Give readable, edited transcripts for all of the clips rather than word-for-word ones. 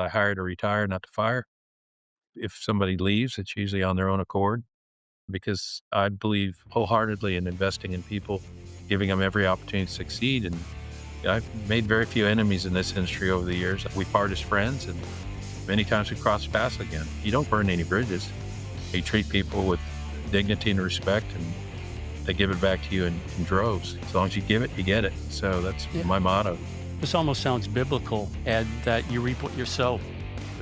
I hire to retire, not to fire. If somebody leaves, it's usually on their own accord because I believe wholeheartedly in investing in people, giving them every opportunity to succeed. And I've made very few enemies in this industry over the years. We part as friends, and many times we cross paths again. You don't burn any bridges. You treat people with dignity and respect, and they give it back to you in droves. As long as you give it, you get it. So that's Yeah. my motto. This almost sounds biblical, Ed, that you reap what you sow.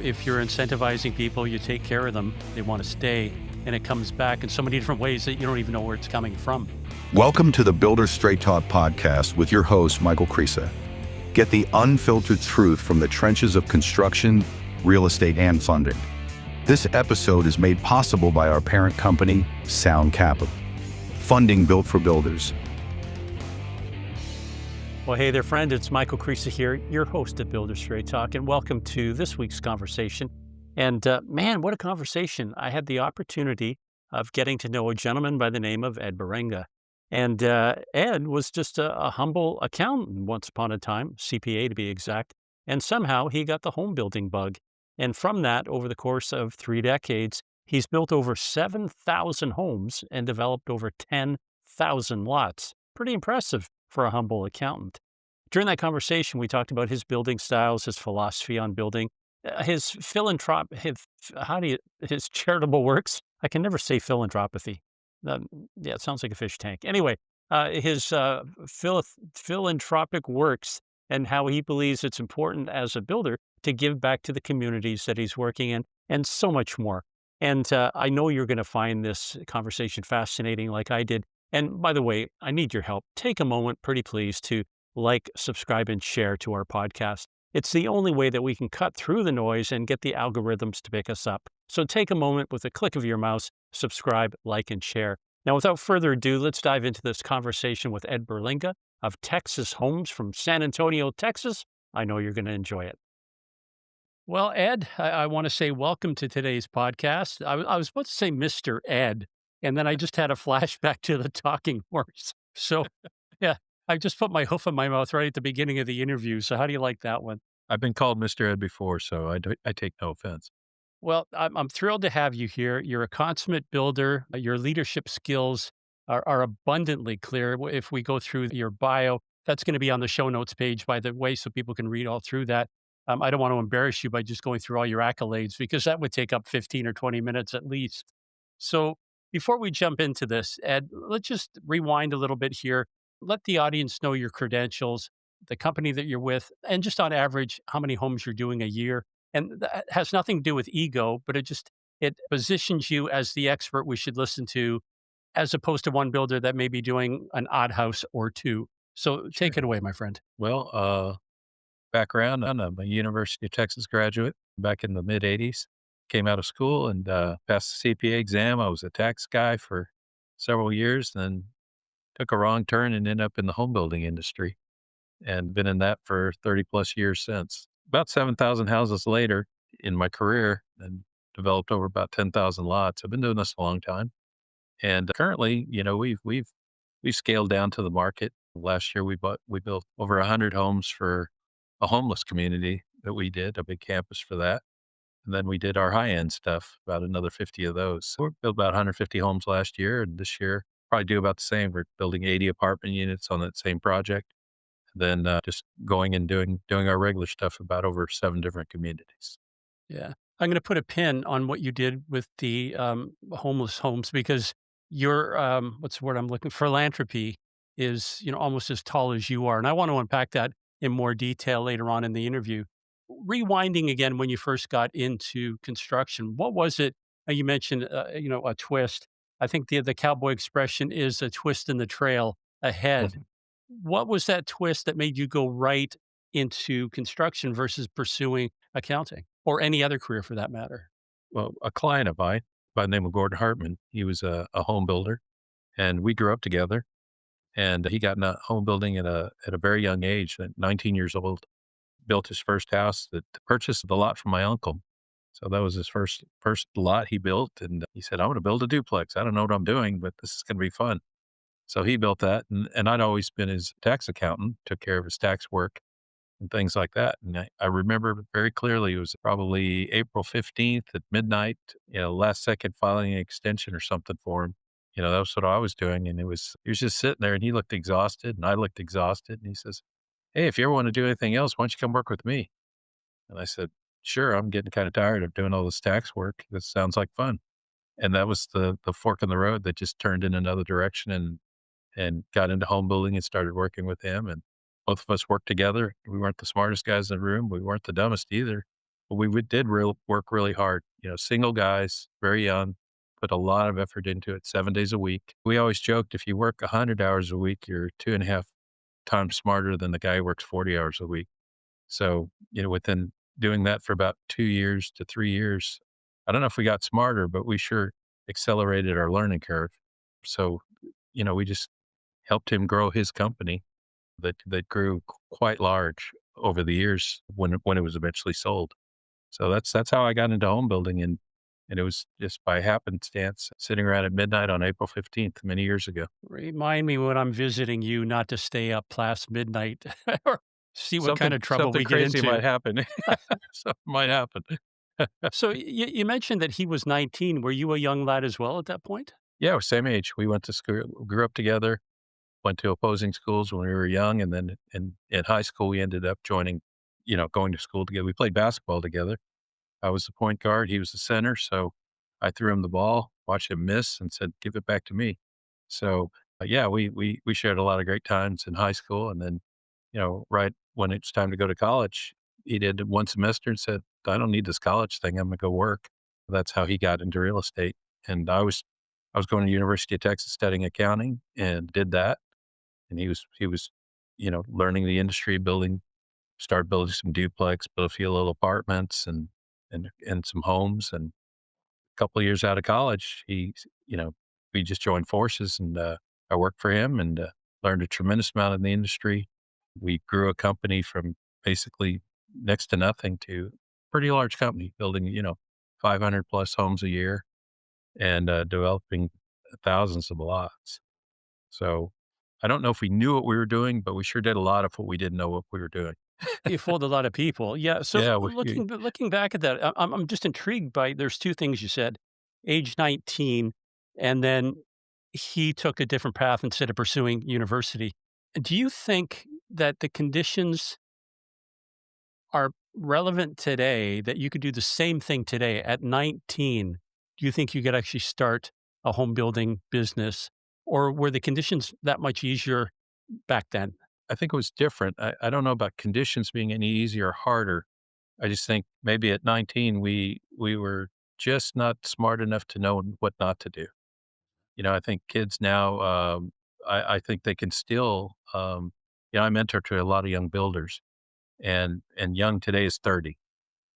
If you're incentivizing people, you take care of them, they want to stay, and it comes back in so many different ways that you don't even know where it's coming from. Welcome to the Builder Straight Talk podcast with your host, Michael Creasa. Get the unfiltered truth from the trenches of construction, real estate, and funding. This episode is made possible by our parent company, Sound Capital, funding built for builders. Well, hey there, friend. It's Michael Creasa here, your host at Builder Straight Talk, and welcome to this week's conversation. And man, what a conversation. I had the opportunity of getting to know a gentleman by the name of Ed Berlanga. And Ed was just a humble accountant once upon a time, CPA to be exact, and somehow he got the home building bug. And from that, over the course of 3 decades, he's built over 7,000 homes and developed over 10,000 lots. Pretty impressive for a humble accountant. During that conversation, we talked about his building styles, his philosophy on building, his his charitable works. I can never say philanthropy. Yeah, it sounds like a fish tank. Anyway, his philanthropic works and how he believes it's important as a builder to give back to the communities that he's working in, and so much more. And I know you're going to find this conversation fascinating like I did. And by the way, I need your help. Take a moment, pretty please, to like, subscribe, and share to our podcast. It's the only way that we can cut through the noise and get the algorithms to pick us up. So take a moment with a click of your mouse, subscribe, like, and share. Now, without further ado, let's dive into this conversation with Ed Berlanga of Texas Homes from San Antonio, Texas. I know you're going to enjoy it. Well, Ed, I want to say welcome to today's podcast. I was about to say Mr. Ed, and then I just had a flashback to the talking horse. So, yeah, I just put my hoof in my mouth right at the beginning of the interview. So how do you like that one? I've been called Mr. Ed before, so I take no offense. Well, I'm thrilled to have you here. You're a consummate builder. Your leadership skills are abundantly clear. If we go through your bio, that's going to be on the show notes page, by the way, so people can read all through that. I don't want to embarrass you by just going through all your accolades because that would take up 15 or 20 minutes at least. So before we jump into this, Ed, let's just rewind a little bit here. Let the audience know your credentials, the company that you're with, and just on average, how many homes you're doing a year. And that has nothing to do with ego, but it positions you as the expert we should listen to, as opposed to one builder that may be doing an odd house or two. So take Sure. it away, my friend. Well, background, I'm a University of Texas graduate back in the mid 80s. Came out of school and passed the CPA exam. I was a tax guy for several years, then took a wrong turn and ended up in the home building industry and been in that for 30 plus years since. About 7,000 houses later in my career and developed over about 10,000 lots. I've been doing this a long time. And currently, we've scaled down to the market. Last year we built over 100 homes for a homeless community that we did, a big campus for that. And then we did our high-end stuff, about another 50 of those. So we built about 150 homes last year, and this year probably do about the same. We're building 80 apartment units on that same project. Then just going and doing our regular stuff about over 7 different communities. Yeah. I'm going to put a pin on what you did with the homeless homes because your, what's the word I'm looking for? Philanthropy is, almost as tall as you are. And I want to unpack that in more detail later on in the interview. Rewinding again, when you first got into construction, what was it? You mentioned, a twist. I think the cowboy expression is a twist in the trail ahead. Mhm. What was that twist that made you go right into construction versus pursuing accounting or any other career for that matter? Well, a client of mine by the name of Gordon Hartman, he was a home builder, and we grew up together. And he got into home building at a very young age, at 19 years old. Built his first house that purchased the lot from my uncle. So that was his first lot he built, and he said, "I'm going to build a duplex. I don't know what I'm doing, but this is going to be fun." So he built that, and I'd always been his tax accountant, took care of his tax work. and things like that. And I remember very clearly, it was probably April 15th at midnight, last second filing an extension or something for him. That was what I was doing. And he was just sitting there and he looked exhausted and I looked exhausted. And he says, "Hey, if you ever want to do anything else, why don't you come work with me?" And I said, "Sure, I'm getting kind of tired of doing all this tax work. This sounds like fun." And that was the fork in the road that just turned in another direction and got into home building and started working with him. And both of us worked together. We weren't the smartest guys in the room. We weren't the dumbest either, but did work really hard. Single guys, very young, put a lot of effort into it, 7 days a week. We always joked if you work 100 hours a week, you're 2.5 times smarter than the guy who works 40 hours a week. So, within doing that for about 2 years to 3 years, I don't know if we got smarter, but we sure accelerated our learning curve. So, we just helped him grow his company that grew quite large over the years when it was eventually sold. So that's how I got into home building, and it was just by happenstance sitting around at midnight on April 15th many years ago. Remind me when I'm visiting you not to stay up past midnight or see what kind Something of trouble something we get crazy into. might happen. Something might happen. So you mentioned that he was 19. Were you a young lad as well at that point? Yeah, we're same age. We went to school, grew up together, went to opposing schools when we were young, and then in high school we ended up joining, going to school together. We played basketball together. I was the point guard, he was the center, so I threw him the ball, watched him miss, and said, "Give it back to me." So, yeah, we shared a lot of great times in high school, and then, right when it's time to go to college, he did 1 semester and said, "I don't need this college thing, I'm gonna go work." That's how he got into real estate, and I was going to University of Texas studying accounting and did that, and he was, learning the industry, started building some duplex, built a few little apartments and some homes. And a couple of years out of college, we just joined forces and I worked for him and learned a tremendous amount in the industry. We grew a company from basically next to nothing to pretty large company, building, 500 plus homes a year and developing thousands of lots. So I don't know if we knew what we were doing, but we sure did a lot of what we didn't know what we were doing. You fooled a lot of people. Yeah. So Yeah, looking back at that, I'm just intrigued by there's two things you said: age 19, and then he took a different path instead of pursuing university. Do you think that the conditions are relevant today? That you could do the same thing today at 19? Do you think you could actually start a home building business, or were the conditions that much easier back then? I think it was different. I don't know about conditions being any easier or harder. I just think maybe at 19 we were just not smart enough to know what not to do. I think kids now, I think they can still, I mentor to a lot of young builders, and young today is 30.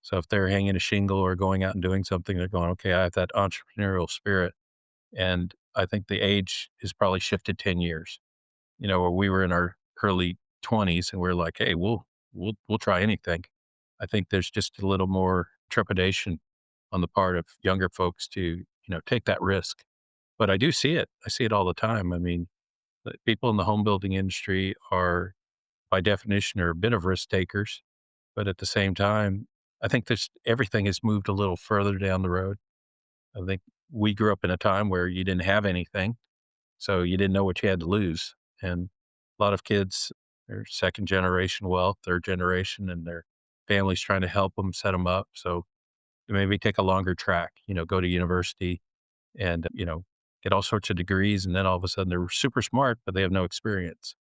So if they're hanging a shingle or going out and doing something, they're going, okay, I have that entrepreneurial spirit, and I think the age has probably shifted 10 years. Where we were in our early 20s and we're like, "Hey, we'll try anything." I think there's just a little more trepidation on the part of younger folks to, take that risk. But I do see it. I see it all the time. I mean, the people in the home building industry are, by definition, are a bit of risk takers, but at the same time, I think this everything has moved a little further down the road. I think we grew up in a time where you didn't have anything, so you didn't know what you had to lose. And a lot of kids are second generation wealth, third generation, and their families trying to help them set them up. So they maybe take a longer track, go to university and, get all sorts of degrees. And then all of a sudden they're super smart, but they have no experience.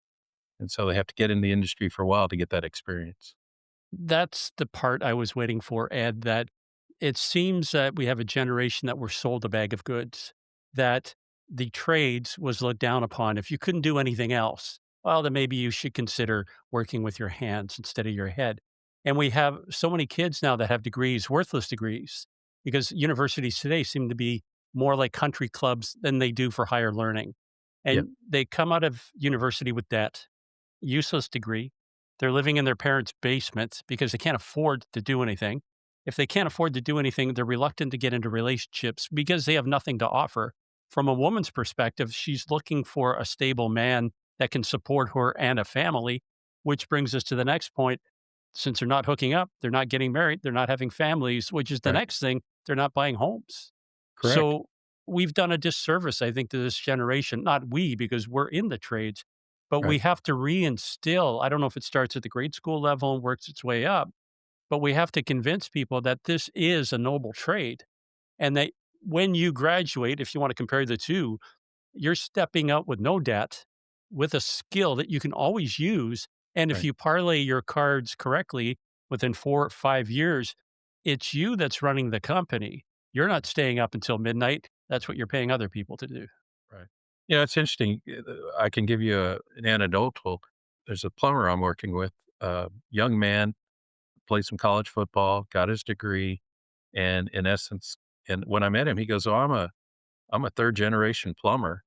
And so they have to get in the industry for a while to get that experience. That's the part I was waiting for, Ed, that it seems that we have a generation that were sold a bag of goods, that the trades was looked down upon. If you couldn't do anything else, well, then maybe you should consider working with your hands instead of your head. And we have so many kids now that have degrees, worthless degrees, because universities today seem to be more like country clubs than they do for higher learning. Yeah. And they come out of university with debt, useless degree. They're living in their parents' basement because they can't afford to do anything. If they can't afford to do anything, they're reluctant to get into relationships because they have nothing to offer. From a woman's perspective, she's looking for a stable man that can support her and a family, which brings us to the next point. since they're not hooking up, they're not getting married, they're not having families, which is the Right. next thing, they're not buying homes. Correct. So we've done a disservice, I think, to this generation. Not we, because we're in the trades, but we Right. have to reinstill. I don't know if it starts at the grade school level and works its way up, but we have to convince people that this is a noble trade and that when you graduate, if you want to compare the two, you're stepping out with no debt, with a skill that you can always use. And if Right. you parlay your cards correctly within 4 or 5 years, it's you that's running the company. You're not staying up until midnight. That's what you're paying other people to do. Right. It's interesting. I can give you an anecdotal. There's a plumber I'm working with, young man, played some college football, got his degree, and in essence, and when I met him, he goes, "Oh, I'm a third generation plumber."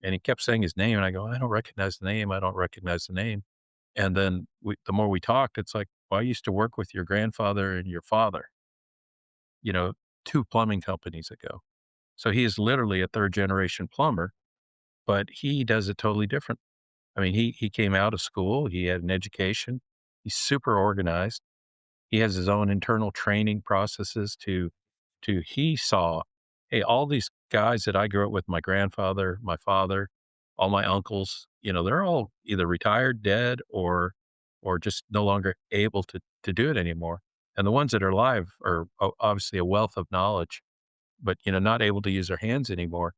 And he kept saying his name, and I go, "I don't recognize the name. I don't recognize the name." And then the more we talked, it's like, "Well, I used to work with your grandfather and your father, you know, 2 plumbing companies ago." So he is literally a third generation plumber, but he does it totally different. I mean, he came out of school, he had an education, he's super organized. He has his own internal training processes to he saw, hey, all these guys that I grew up with, my grandfather, my father, all my uncles, they're all either retired, dead, or just no longer able to do it anymore. And the ones that are alive are obviously a wealth of knowledge, but not able to use their hands anymore.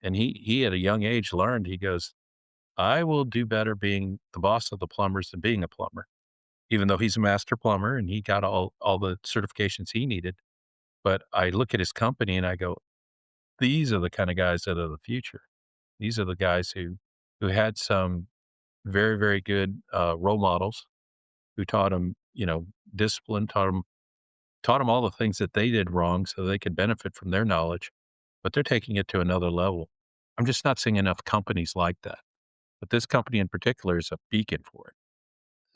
And he at a young age learned, he goes, I will do better being the boss of the plumbers than being a plumber, even though he's a master plumber and he got all the certifications he needed. But I look at his company and I go, these are the kind of guys that are the future. These are the guys who had some very, very good, role models who taught them, discipline, taught them all the things that they did wrong so they could benefit from their knowledge, but they're taking it to another level. I'm just not seeing enough companies like that, but this company in particular is a beacon for it.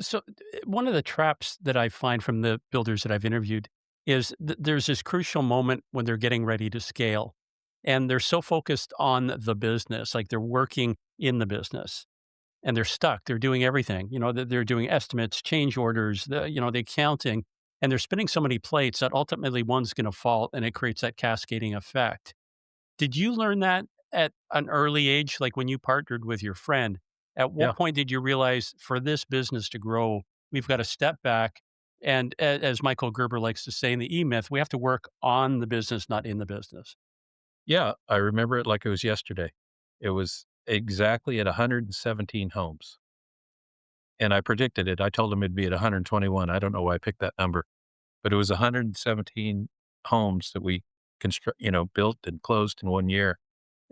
So, one of the traps that I find from the builders that I've interviewed is there's this crucial moment when they're getting ready to scale, and they're so focused on the business, like they're working in the business, and they're stuck. They're doing everything. They're doing estimates, change orders, the accounting, and they're spinning so many plates that ultimately one's going to fall, and it creates that cascading effect. Did you learn that at an early age, like when you partnered with your friend? At what Yeah. point did you realize for this business to grow, we've got to step back? And as Michael Gerber likes to say in the E Myth, we have to work on the business, not in the business. Yeah, I remember it like it was yesterday. It was exactly at 117 homes, and I predicted it. I told him it'd be at 121. I don't know why I picked that number, but it was 117 homes that we built and closed in 1 year,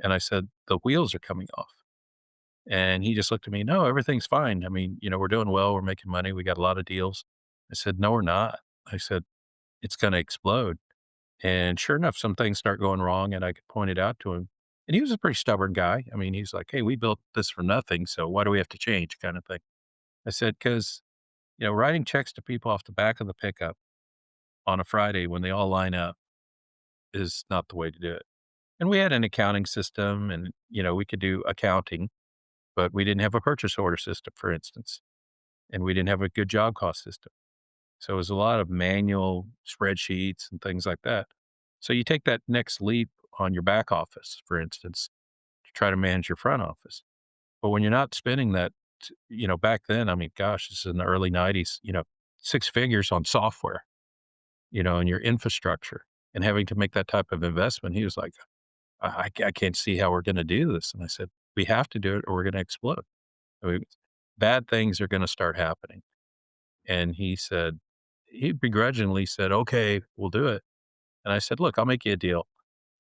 and I said, "The wheels are coming off." And he just looked at me, "No, everything's fine. I mean, we're doing well, we're making money, we got a lot of deals." I said, "No, we're not." I said, "It's gonna explode." And sure enough, some things start going wrong, and I could point it out to him. And he was a pretty stubborn guy. I mean, he's like, "Hey, we built this for nothing, so why do we have to change?" Kind of thing. I said, "'Cause, writing checks to people off the back of the pickup on a Friday when they all line up is not the way to do it." And we had an accounting system and, we could do accounting, but we didn't have a purchase order system, for instance, and we didn't have a good job cost system. So it was a lot of manual spreadsheets and things like that. So you take that next leap on your back office, for instance, to try to manage your front office. But when you're not spending that, back then, I mean, gosh, this is in the early 90s, 6 figures on software, and your infrastructure and having to make that type of investment. He was like, I can't see how we're going to do this. And I said, we have to do it or we're going to explode. I mean, bad things are going to start happening. And he begrudgingly said, okay, we'll do it. And I said, look, I'll make you a deal.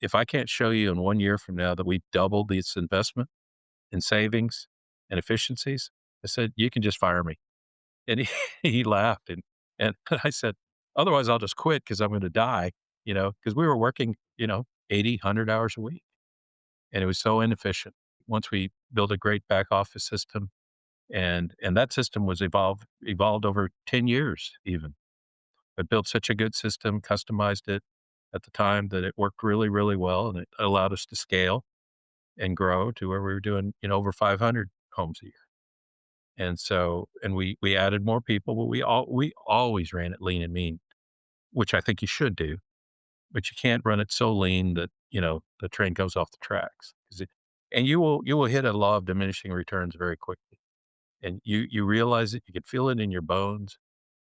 If I can't show you in 1 year from now that we doubled this investment in savings and efficiencies, I said, you can just fire me. And he, he laughed. And I said, otherwise I'll just quit because I'm going to die, because we were working, 80, 100 hours a week. And it was so inefficient. Once we built a great back office system, and that system was evolved over 10 years even. But built such a good system, customized it at the time that it worked really, really well, and it allowed us to scale and grow to where we were doing, over 500 homes a year. And so, and we added more people, but we always ran it lean and mean, which I think you should do, but you can't run it so lean that, the train goes off the tracks. 'Cause and you will hit a law of diminishing returns very quickly. And you realize it, you can feel it in your bones.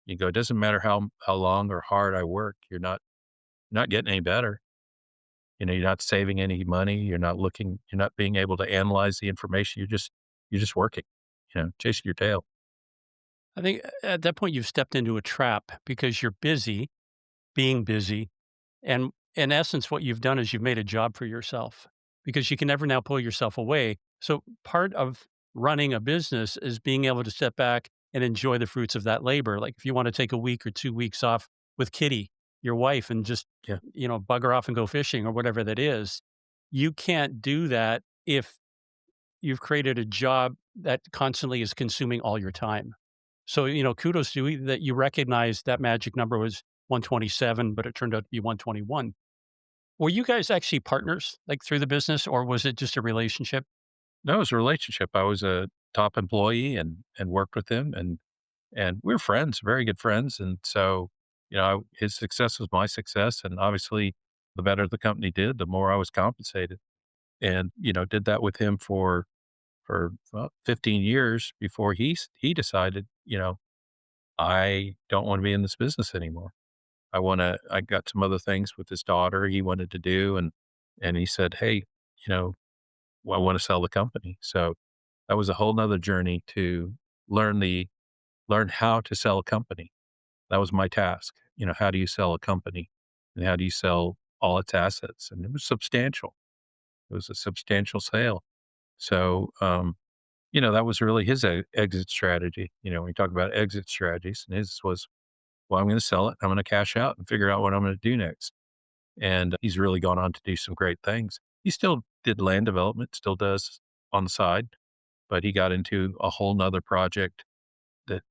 You go, "It doesn't matter how long or hard I work, you're not getting any better." You're not saving any money, you're not being able to analyze the information, you're just working, chasing your tail. I think at that point you've stepped into a trap because you're busy, being busy, and in essence, what you've done is you've made a job for yourself because you can never now pull yourself away. So part of running a business is being able to step back and enjoy the fruits of that labor. Like if you want to take a week or 2 weeks off with Kitty, your wife, and just, Yeah. bugger off and go fishing or whatever that is, you can't do that if you've created a job that constantly is consuming all your time. So, kudos to you that you recognize that magic number was 127, but it turned out to be 121. Were you guys actually partners, like, through the business, or was it just a relationship? No, it was a relationship. I was a top employee and worked with him, and we were friends, very good friends, and so, his success was my success, and obviously, the better the company did, the more I was compensated, and, did that with him for 15 years before he decided, "I don't wanna be in this business anymore. I got some other things with his daughter he wanted to do, and he said, "Hey, you know, I wanna sell the company." So, that was a whole 'nother journey to learn the learn how to sell a company. That was my task. How do you sell a company, and how do you sell all its assets? And it was substantial. It was a substantial sale. So, that was really his exit strategy. We talk about exit strategies, and his was, "Well, I'm gonna sell it. I'm gonna cash out and figure out what I'm gonna do next." And he's really gone on to do some great things. He still did land development, still does on the side, but he got into a whole 'nother project that,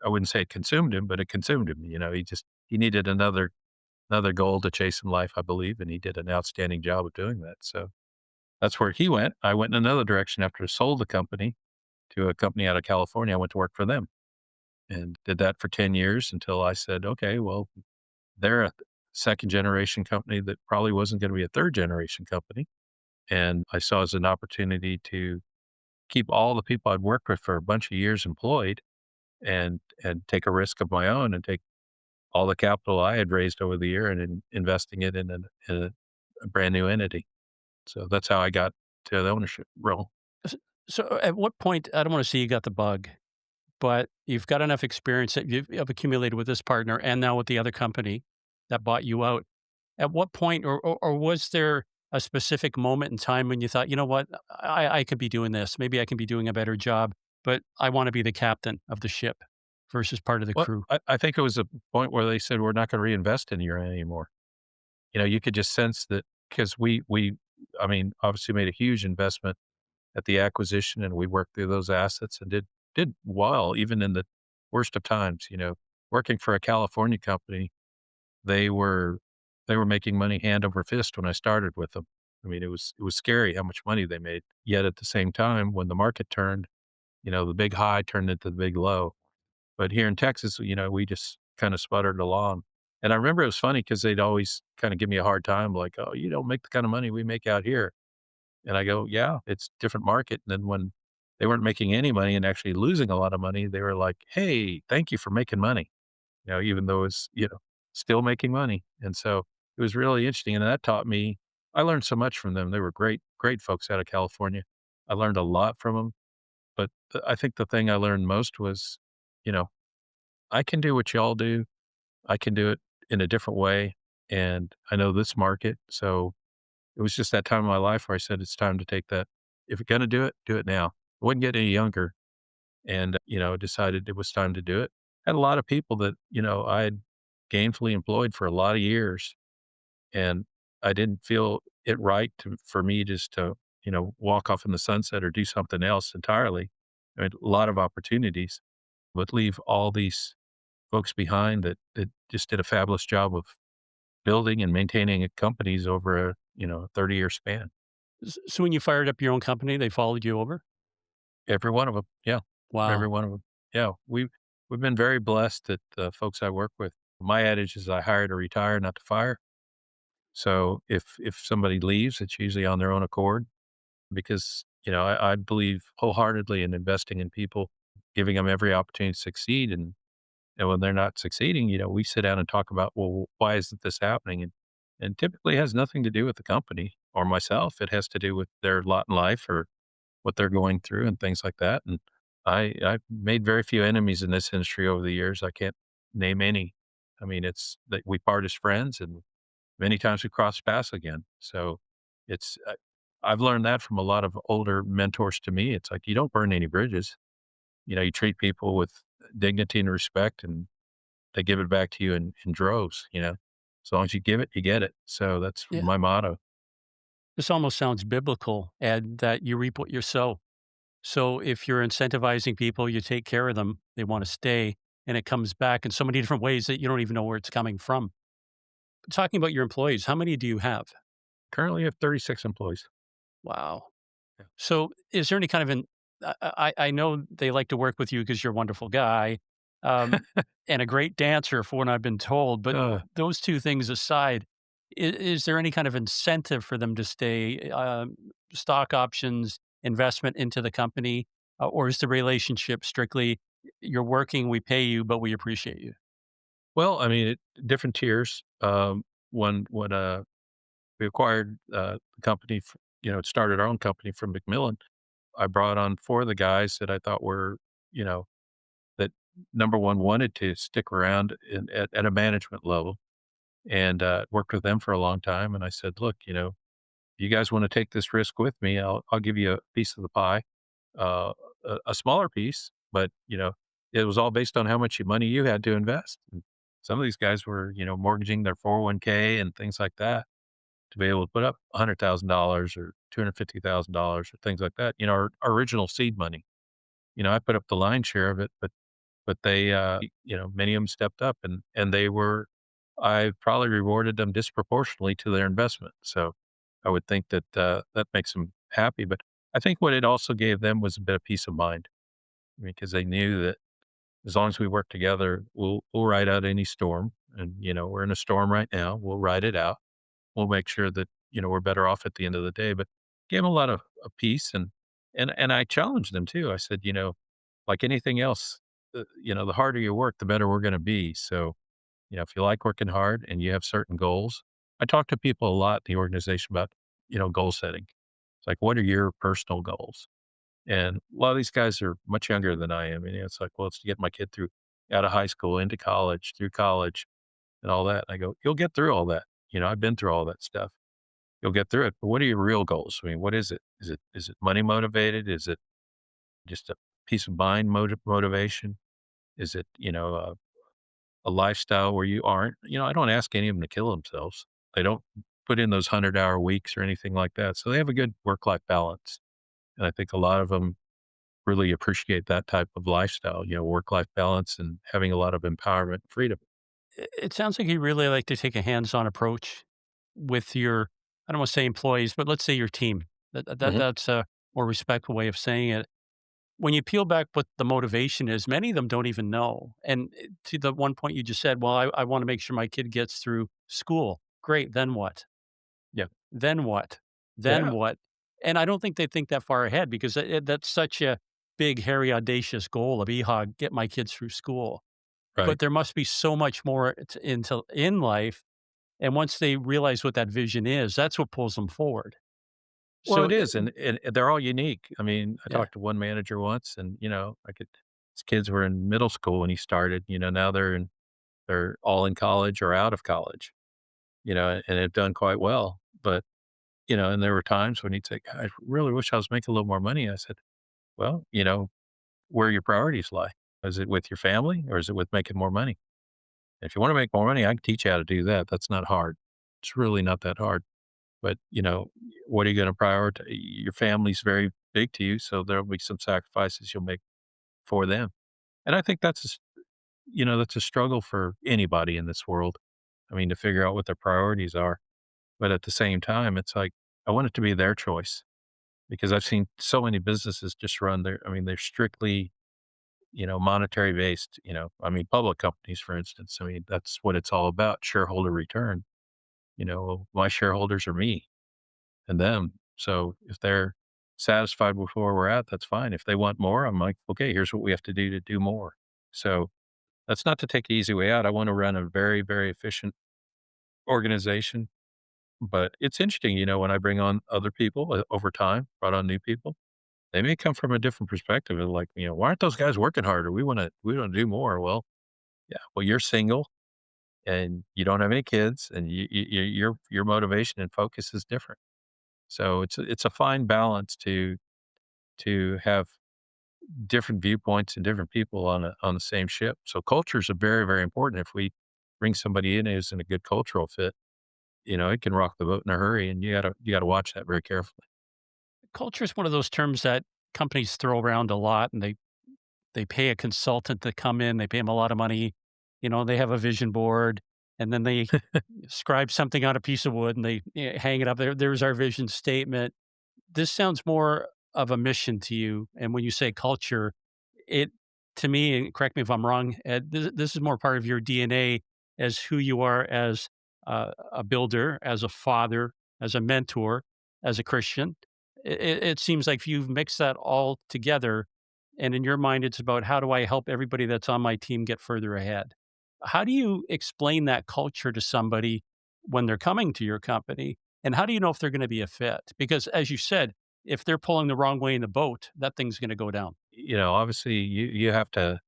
I wouldn't say it consumed him, but it consumed him. He needed another goal to chase in life, I believe, and he did an outstanding job of doing that. So that's where he went. I went in another direction after I sold the company to a company out of California. I went to work for them and did that for 10 years until I said, "Okay, well, they're a second generation company that probably wasn't gonna be a third generation company." And I saw as an opportunity to keep all the people I'd worked with for a bunch of years employed and take a risk of my own and take all the capital I had raised over the year and investing it in a brand new entity. So that's how I got to the ownership role. S So at what point, I don't wanna say you got the bug, but you've got enough experience that you've accumulated with this partner and now with the other company that bought you out. At what point, or was there a specific moment in time when you thought, "You know what? I could be doing this. Maybe I can be doing a better job, but I wanna be the captain of the ship versus part of the Well, crew." I think it was a point where they said, "We're not gonna reinvest in you anymore." You could just sense that because I mean, obviously made a huge investment at the acquisition, and we worked through those assets and did well even in the worst of times. Working for a California company, they were they were making money hand over fist when I started with them. I mean, it was scary how much money they made. Yet at the same time, when the market turned, the big high turned into the big low. But here in Texas, we just kind of sputtered along. And I remember it was funny because they'd always kind of give me a hard time, like, "Oh, you don't make the kind of money we make out here." And I go, "Yeah, it's different market." And then when they weren't making any money and actually losing a lot of money, they were like, "Hey, thank you for making money." Even though it's, still making money. And so it was really interesting. And that taught me, I learned so much from them. They were great, great folks out of California. I learned a lot from them. But I think the thing I learned most was, you know, I can do what y'all do. I can do it in a different way. And I know this market. So it was just that time in my life where I said, it's time to take that. If you're going to do it now. I wouldn't get any younger and, decided it was time to do it. Had a lot of people that, I had gainfully employed for a lot of years, and I didn't feel it right for me just to, walk off in the sunset or do something else entirely. I had a lot of opportunities, but leave all these folks behind that just did a fabulous job of building and maintaining companies over a, 30-year span. So when you fired up your own company, they followed you over? Every one of them. Yeah. for every Wow. one of them. Yeah, we've been very blessed that the folks I work with. My adage is I hire to retire, not to fire. So if somebody leaves, it's usually on their own accord because, I believe wholeheartedly in investing in people, giving them every opportunity to succeed. And when they're not succeeding, we sit down and talk about, well, why isn't this happening? And typically it has nothing to do with the company or myself. It has to do with their lot in life or what they're going through and things like that. And I've made very few enemies in this industry over the years. I can't name any. I mean, it's that we part as friends and many times we cross paths again. So it's, I've learned that from a lot of older mentors to me. It's like, you don't burn any bridges. You treat people with dignity and respect and they give it back to you in droves. As long as you give it, you get it. So that's Yeah. my motto. This almost sounds biblical, and that you reap what you sow. So if you're incentivizing people, you take care of them, they want to stay, and it comes back in so many different ways that you don't even know where it's coming from. Talking about your employees, how many do you have? Currently I have 36 employees. Wow. Yeah. So, is there any kind of an I know they like to work with you because you're a wonderful guy, um, and a great dancer from what I've been told, but Uh, those 2 things aside, is there any kind of incentive for them to stay, stock options, investment into the company, or is the relationship strictly, "You're working, we pay you, but we appreciate you"? well, I mean, different tiers. When we acquired the company, it started our own company from Macmillan. I brought on four of the guys that I thought were, you know, that number one wanted to stick around at a management level and worked with them for a long time. And I said, look, you guys want to take this risk with me? I'll give you a piece of the pie, uh, a smaller piece, but it was all based on how much money you had to invest. And some of these guys were, mortgaging their 401k and things like that to be able to put up $100,000 or $250,000 or things like that. Our original seed money. I put up the lion's share of it, but they, many of them stepped up and they were. I probably rewarded them disproportionately to their investment. So I would think that that makes them happy. But I think what it also gave them was a bit of peace of mind because they knew that as long as we work together, we'll ride out any storm. And we're in a storm right now. We'll ride it out. We'll make sure that, we're better off at the end of the day, but gave them a lot of peace and I challenged them too. I said, like anything else, the harder you work, the better we're going to be. So, if you like working hard and you have certain goals, I talk to people a lot in the organization about, goal setting. It's like, what are your personal goals? And a lot of these guys are much younger than I am. And it's like, well, it's to get my kid through out of high school into college, through college and all that. And I go, you'll get through all that. I've been through all that stuff. You'll get through it. But what are your real goals? I mean, what is it? Is it money motivated? Is it just a peace of mind motivation? Is it, a lifestyle where you aren't, I don't ask any of them to kill themselves. They don't put in those 100-hour weeks or anything like that. So they have a good work-life balance. And I think a lot of them really appreciate that type of lifestyle, work-life balance and having a lot of empowerment and freedom. It sounds like you really like to take a hands-on approach with your, I don't want to say employees, but let's say your team. Mhm. That's a more respectful way of saying it. When you peel back what the motivation is, many of them don't even know. And to the one point you just said, well, I want to make sure my kid gets through school. Great. Then what? Yeah. Then what? Then Yeah. what? And I don't think they think that far ahead because that's such a big, hairy, audacious goal of EHOG, get my kids through school. But Right. there must be so much more into in life. And once they realize what that vision is, that's what pulls them forward. Well, So, it is, and they're all unique. I mean, I yeah. talked to one manager once, and his kids were in middle school when he started. Now they're all in college or out of college. And have done quite well. But and there were times when he'd say, "God, I really wish I was making a little more money." I said, "Well, where your priorities lie. Is it with your family or is it with making more money? If you want to make more money, I can teach you how to do that. That's not hard. It's really not that hard." But, what are you gonna prioritize? Your family's very big to you, so there'll be some sacrifices you'll make for them. And I think that's a struggle for anybody in this world. I mean, to figure out what their priorities are. But at the same time, it's like, I want it to be their choice because I've seen so many businesses just run they're strictly monetary based, I mean, public companies, for instance, I mean, that's what it's all about, shareholder return. My shareholders are me and them. So if they're satisfied with where we're at, that's fine. If they want more, I'm like, okay, here's what we have to do more. So that's not to take the easy way out. I want to run a very, very efficient organization. But it's interesting, when I bring on other people over time, brought on new people, they may come from a different perspective of like, why aren't those guys working harder? We want to do more. Well, yeah, well, you're single and you don't have any kids, and your motivation and focus is different. So it's a fine balance to have different viewpoints and different people on the same ship. So cultures are very, very important. If we bring somebody in who's in a good cultural fit, it can rock the boat in a hurry, and you gotta watch that very carefully. Culture is one of those terms that companies throw around a lot, and they pay a consultant to come in. They pay them a lot of money. They have a vision board, and then they scribe something on a piece of wood and they hang it up there. There's our vision statement. This sounds more of a mission to you. And when you say culture, it to me, and correct me if I'm wrong, Ed, this is more part of your DNA as who you are as a builder, as a father, as a mentor, as a Christian. It seems like you've mixed that all together. And in your mind, it's about how do I help everybody that's on my team get further ahead? How do you explain that culture to somebody when they're coming to your company? And how do you know if they're going to be a fit? Because as you said, if they're pulling the wrong way in the boat, that thing's going to go down. Obviously you have to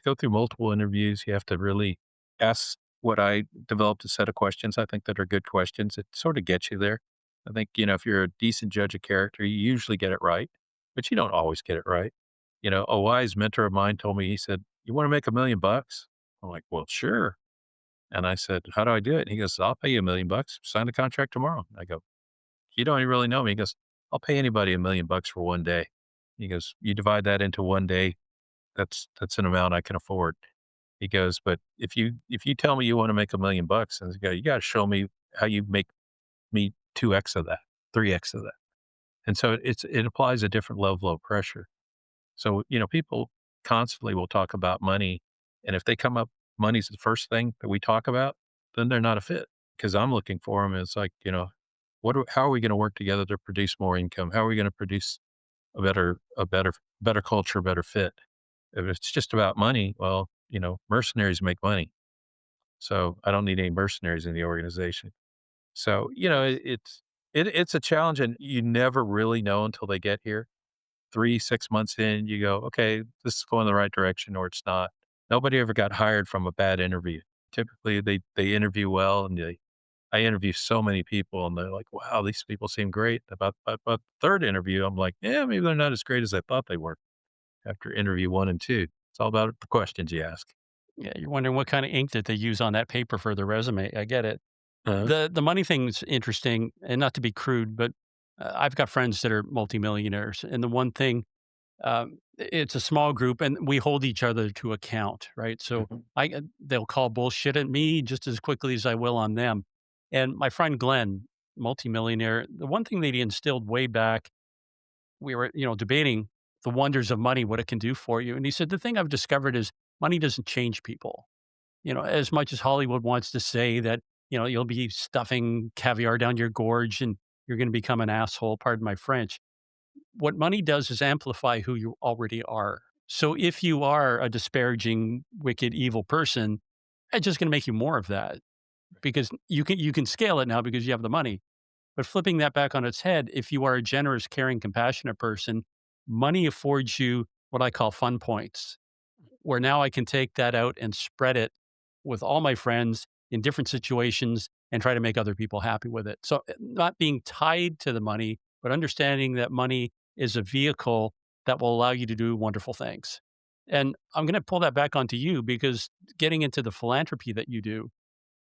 go through multiple interviews. You have to really ask what I developed a set of questions I think that are good questions. It sort of gets you there. I think, if you're a decent judge of character, you usually get it right, but you don't always get it right. A wise mentor of mine told me, he said, "You want to make $1 million?" I'm like, "Well, sure." And I said, "How do I do it?" And he goes, "I'll pay you $1 million. Sign the contract tomorrow." I go, "You don't even really know me." He goes, "I'll pay anybody $1 million for one day." He goes, "You divide that into one day, that's an amount I can afford." He goes, "But if you tell me you want to make $1 million, and you got to show me how you make me 2x of that, 3x of that." And so it applies a different level of pressure. So, people constantly will talk about money, and if they come up money's the first thing that we talk about, then they're not a fit, because I'm looking for them. It's like, how are we going to work together to produce more income? How are we going to produce a better culture, better fit? If it's just about money, well, mercenaries make money. So I don't need any mercenaries in the organization. So, it's a challenge, and you never really know until they get here. 3, 6 months in, you go, "Okay, this is going the right direction," or it's not. Nobody ever got hired from a bad interview. Typically, they interview well, and I interview so many people, and they're like, "Wow, these people seem great." About 3rd interview, I'm like, "Yeah, maybe they're not as great as I thought they were," after interview 1 and 2. It's all about the questions you ask. Yeah, you're wondering what kind of ink did they use on that paper for the resume. I get it. Uh-huh. The money thing's interesting, and not to be crude, but I've got friends that are multimillionaires, and the one thing it's a small group, and we hold each other to account, right? So Mhm. they'll call bullshit at me just as quickly as I will on them. And my friend Glenn, multimillionaire, the one thing that he instilled way back, we were, debating the wonders of money, what it can do for you. And he said, the thing I've discovered is money doesn't change people. As much as Hollywood wants to say that, you'll be stuffing caviar down your gorge and you're going to become an asshole, pardon my French. What money does is amplify who you already are. So if you are a disparaging, wicked, evil person, it's just going to make you more of that because you can scale it now because you have the money. But flipping that back on its head, if you are a generous, caring, compassionate person, money affords you what I call fun points, where now I can take that out and spread it with all my friends in different situations and try to make other people happy with it. So, not being tied to the money, but understanding that money is a vehicle that will allow you to do wonderful things. And I'm going to pull that back onto you because getting into the philanthropy that you do,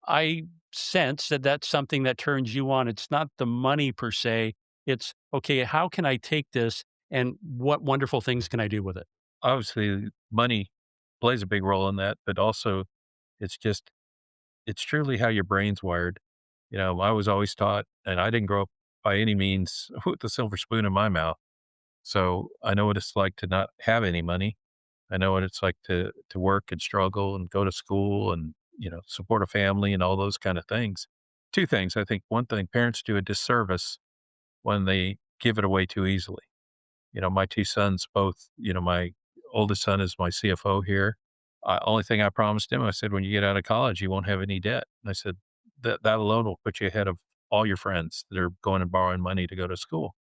I sense that that's something that turns you on. It's not the money per se. It's okay, how can I take this and what wonderful things can I do with it? Obviously, money plays a big role in that, but also it's just it's truly how your brain's wired. I was always taught, and I didn't grow up by any means with a silver spoon in my mouth. So I know what it's like to not have any money. I know what it's like to work and struggle and go to school and, support a family and all those kind of things. 2 things. I think one thing, parents do a disservice when they give it away too easily. My 2 sons both, my oldest son is my CFO here. Only thing I promised him, I said, "When you get out of college, you won't have any debt." And I said, "That alone will put you ahead of all your friends that are going and borrowing money to go to school."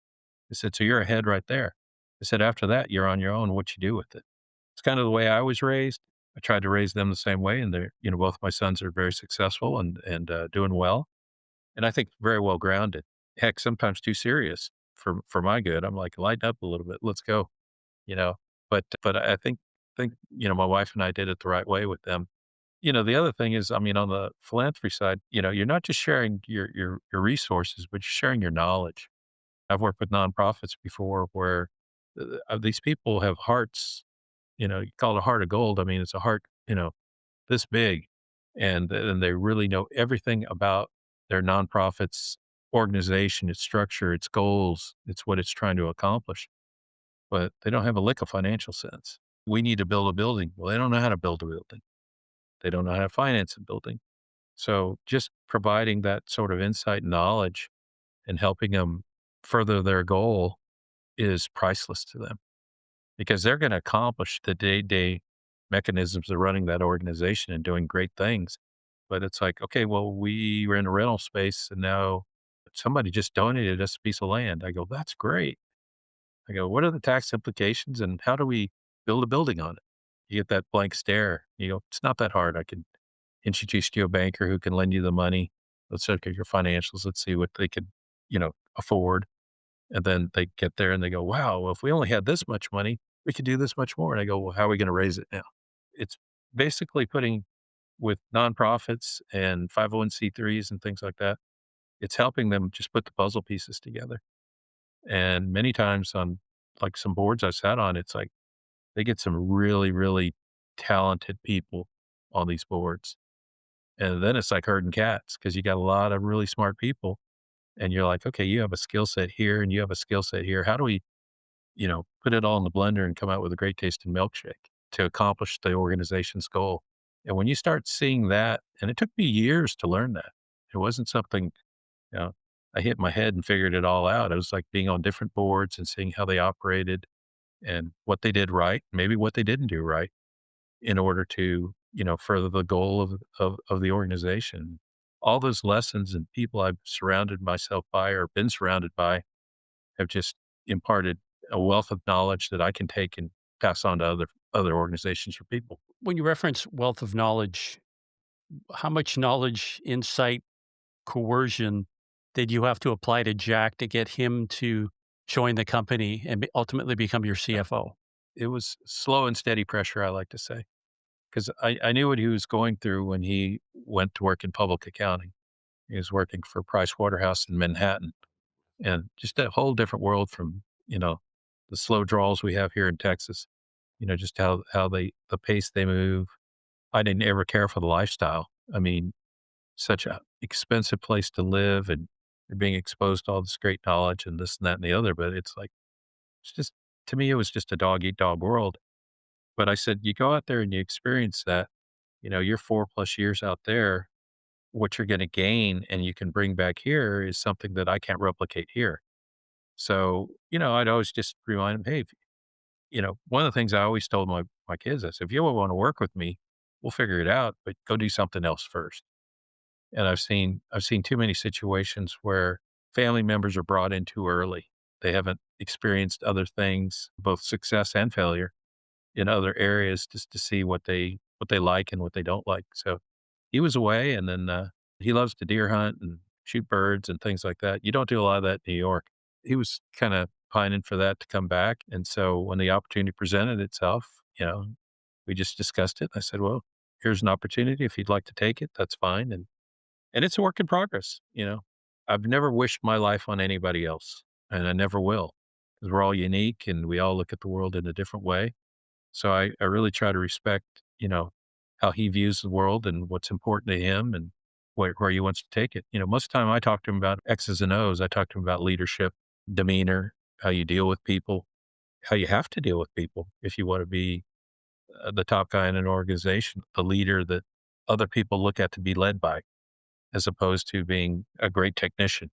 I said, "So you're ahead right there." I said, "After that, you're on your own, what you do with it." It's kind of the way I was raised. I tried to raise them the same way, and both my sons are very successful and doing well, and I think very well grounded. Heck, sometimes too serious for my good. I'm like, "Lighten up a little bit. Let's go," you know? But I think, my wife and I did it the right way with them. The other thing is, I mean, on the philanthropy side, you're not just sharing your resources, but you're sharing your knowledge. I've worked with nonprofits before where these people have hearts, you call it a heart of gold. I mean, it's a heart, this big, and they really know everything about their nonprofit's organization, its structure, its goals, it's what it's trying to accomplish, but they don't have a lick of financial sense. We need to build a building. Well, they don't know how to build a building. They don't know how to finance a building. So just providing that sort of insight and knowledge and helping them further their goal is priceless to them because they're going to accomplish the day-to-day mechanisms of running that organization and doing great things. But it's like, okay, well, we were in a rental space and now somebody just donated us a piece of land. I go, that's great. I go, what are the tax implications and how do we build a building on it? You get that blank stare. You go, it's not that hard. I can introduce you to a banker who can lend you the money. Let's look at your financials. Let's see what they could, afford. And then they get there and they go, wow, well, if we only had this much money, we could do this much more. And I go, well, how are we going to raise it now? It's basically putting with nonprofits and 501(c)(3)s and things like that. It's helping them just put the puzzle pieces together. And many times on like some boards I sat on, it's like they get some really, really talented people on these boards. And then it's like herding cats because you got a lot of really smart people. And you're like, okay, you have a skill set here and you have a skill set here. How do we, put it all in the blender and come out with a great tasting milkshake to accomplish the organization's goal? And when you start seeing that, and it took me years to learn that, it wasn't something, you know, I hit my head and figured it all out. It was like being on different boards and seeing how they operated and what they did right, maybe what they didn't do right in order to, further the goal of the organization. All those lessons and people I've surrounded myself by or been surrounded by have just imparted a wealth of knowledge that I can take and pass on to other organizations or people. When you reference wealth of knowledge, how much knowledge, insight, coercion did you have to apply to Jack to get him to join the company and ultimately become your CFO? It was slow and steady pressure, I like to say, because I knew what he was going through when he went to work in public accounting. He was working for Price Waterhouse in Manhattan and just a whole different world from, the slow draws we have here in Texas, just how the pace they move. I didn't ever care for the lifestyle. I mean, such a expensive place to live and you're being exposed to all this great knowledge and this and that and the other. But it's like, it's just, to me, it was just a dog eat dog world. But I said, you go out there and you experience that, you're 4+ years out there, what you're going to gain and you can bring back here is something that I can't replicate here. So, I'd always just remind them, hey, one of the things I always told my kids, I said, if you ever want to work with me, we'll figure it out, but go do something else first. And I've seen too many situations where family members are brought in too early. They haven't experienced other things, both success and failure in other areas just to see what they like and what they don't like. So he was away and then he loves to deer hunt and shoot birds and things like that. You don't do a lot of that in New York. He was kind of pining for that to come back. And so when the opportunity presented itself, we just discussed it. I said, well, here's an opportunity. If you'd like to take it, that's fine. And it's a work in progress. I've never wished my life on anybody else, and I never will, because we're all unique and we all look at the world in a different way. So I really try to respect, how he views the world and what's important to him and where he wants to take it. Most of the time I talk to him about X's and O's. I talk to him about leadership, demeanor, how you deal with people, how you have to deal with people if you want to be the top guy in an organization, the leader that other people look at to be led by, as opposed to being a great technician.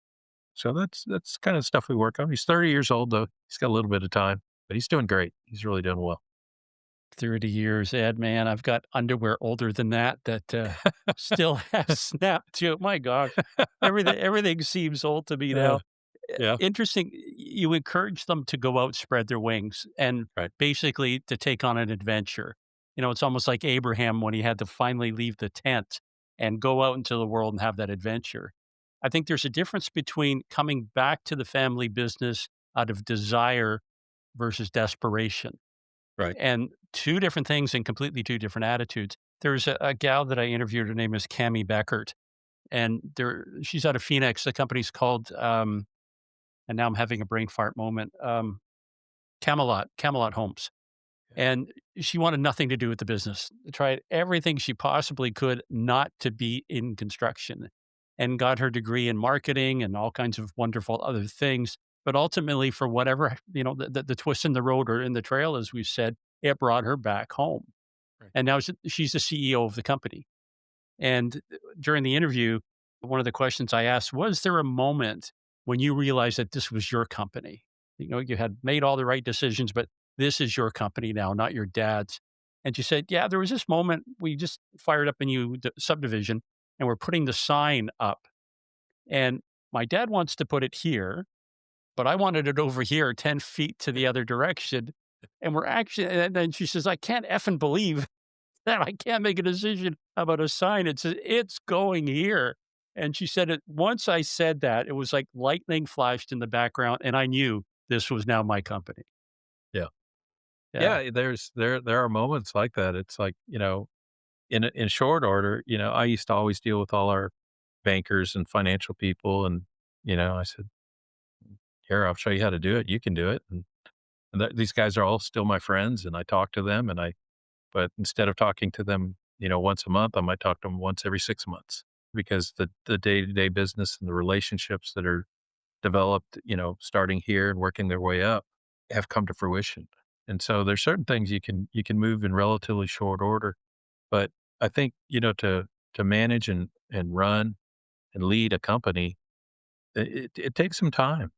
So that's kind of stuff we work on. He's 30 years old though. He's got a little bit of time, but he's doing great. He's really doing well. 30 years, Ed, man, I've got underwear older than that still have snap to it. My gosh, everything seems old to me Uh, now. yeah, Interesting, you encourage them to go out, spread their wings, and right, basically to take on an adventure. You know, it's almost like Abraham when he had to finally leave the tent and go out into the world and have that adventure. I think there's a difference between coming back to the family business out of desire versus desperation. right. And 2 different things and completely 2 different attitudes. There's a gal that I interviewed, her name is Cami Beckert, and she's out of Phoenix. The company's called, and now I'm having a brain fart moment, Camelot Homes. Yeah, And she wanted nothing to do with the business. Tried everything she possibly could not to be in construction, and got her degree in marketing and all kinds of wonderful other things. But ultimately, for whatever, the twist in the road or in the trail, as we said, it brought her back home. right. And now she's the CEO of the company. And during the interview, one of the questions I asked, was there a moment when you realized that this was your company? You know, you had made all the right decisions, but this is your company now, not your dad's. And she said, yeah, there was this moment we just fired up a new subdivision and we're putting the sign up. And my dad wants to put it here, but I wanted it over here 10 feet to the other direction. And we're actually, and then she says, I can't effing believe that I can't make a decision about a sign. It's going here. And she said it once I said that, it was like lightning flashed in the background, and I knew this was now my company. Yeah, Yeah. yeah. There are moments like that. It's like in short order. I used to always deal with all our bankers and financial people, and I said, "Here, I'll show you how to do it. You can do it." And these guys are all still my friends, and I talk to them, but instead of talking to them, once a month, I might talk to them once every 6 months because the day to day business and the relationships that are developed, starting here and working their way up, have come to fruition. And so there's certain things you can move in relatively short order, but I think to manage and run and lead a company, it takes some time.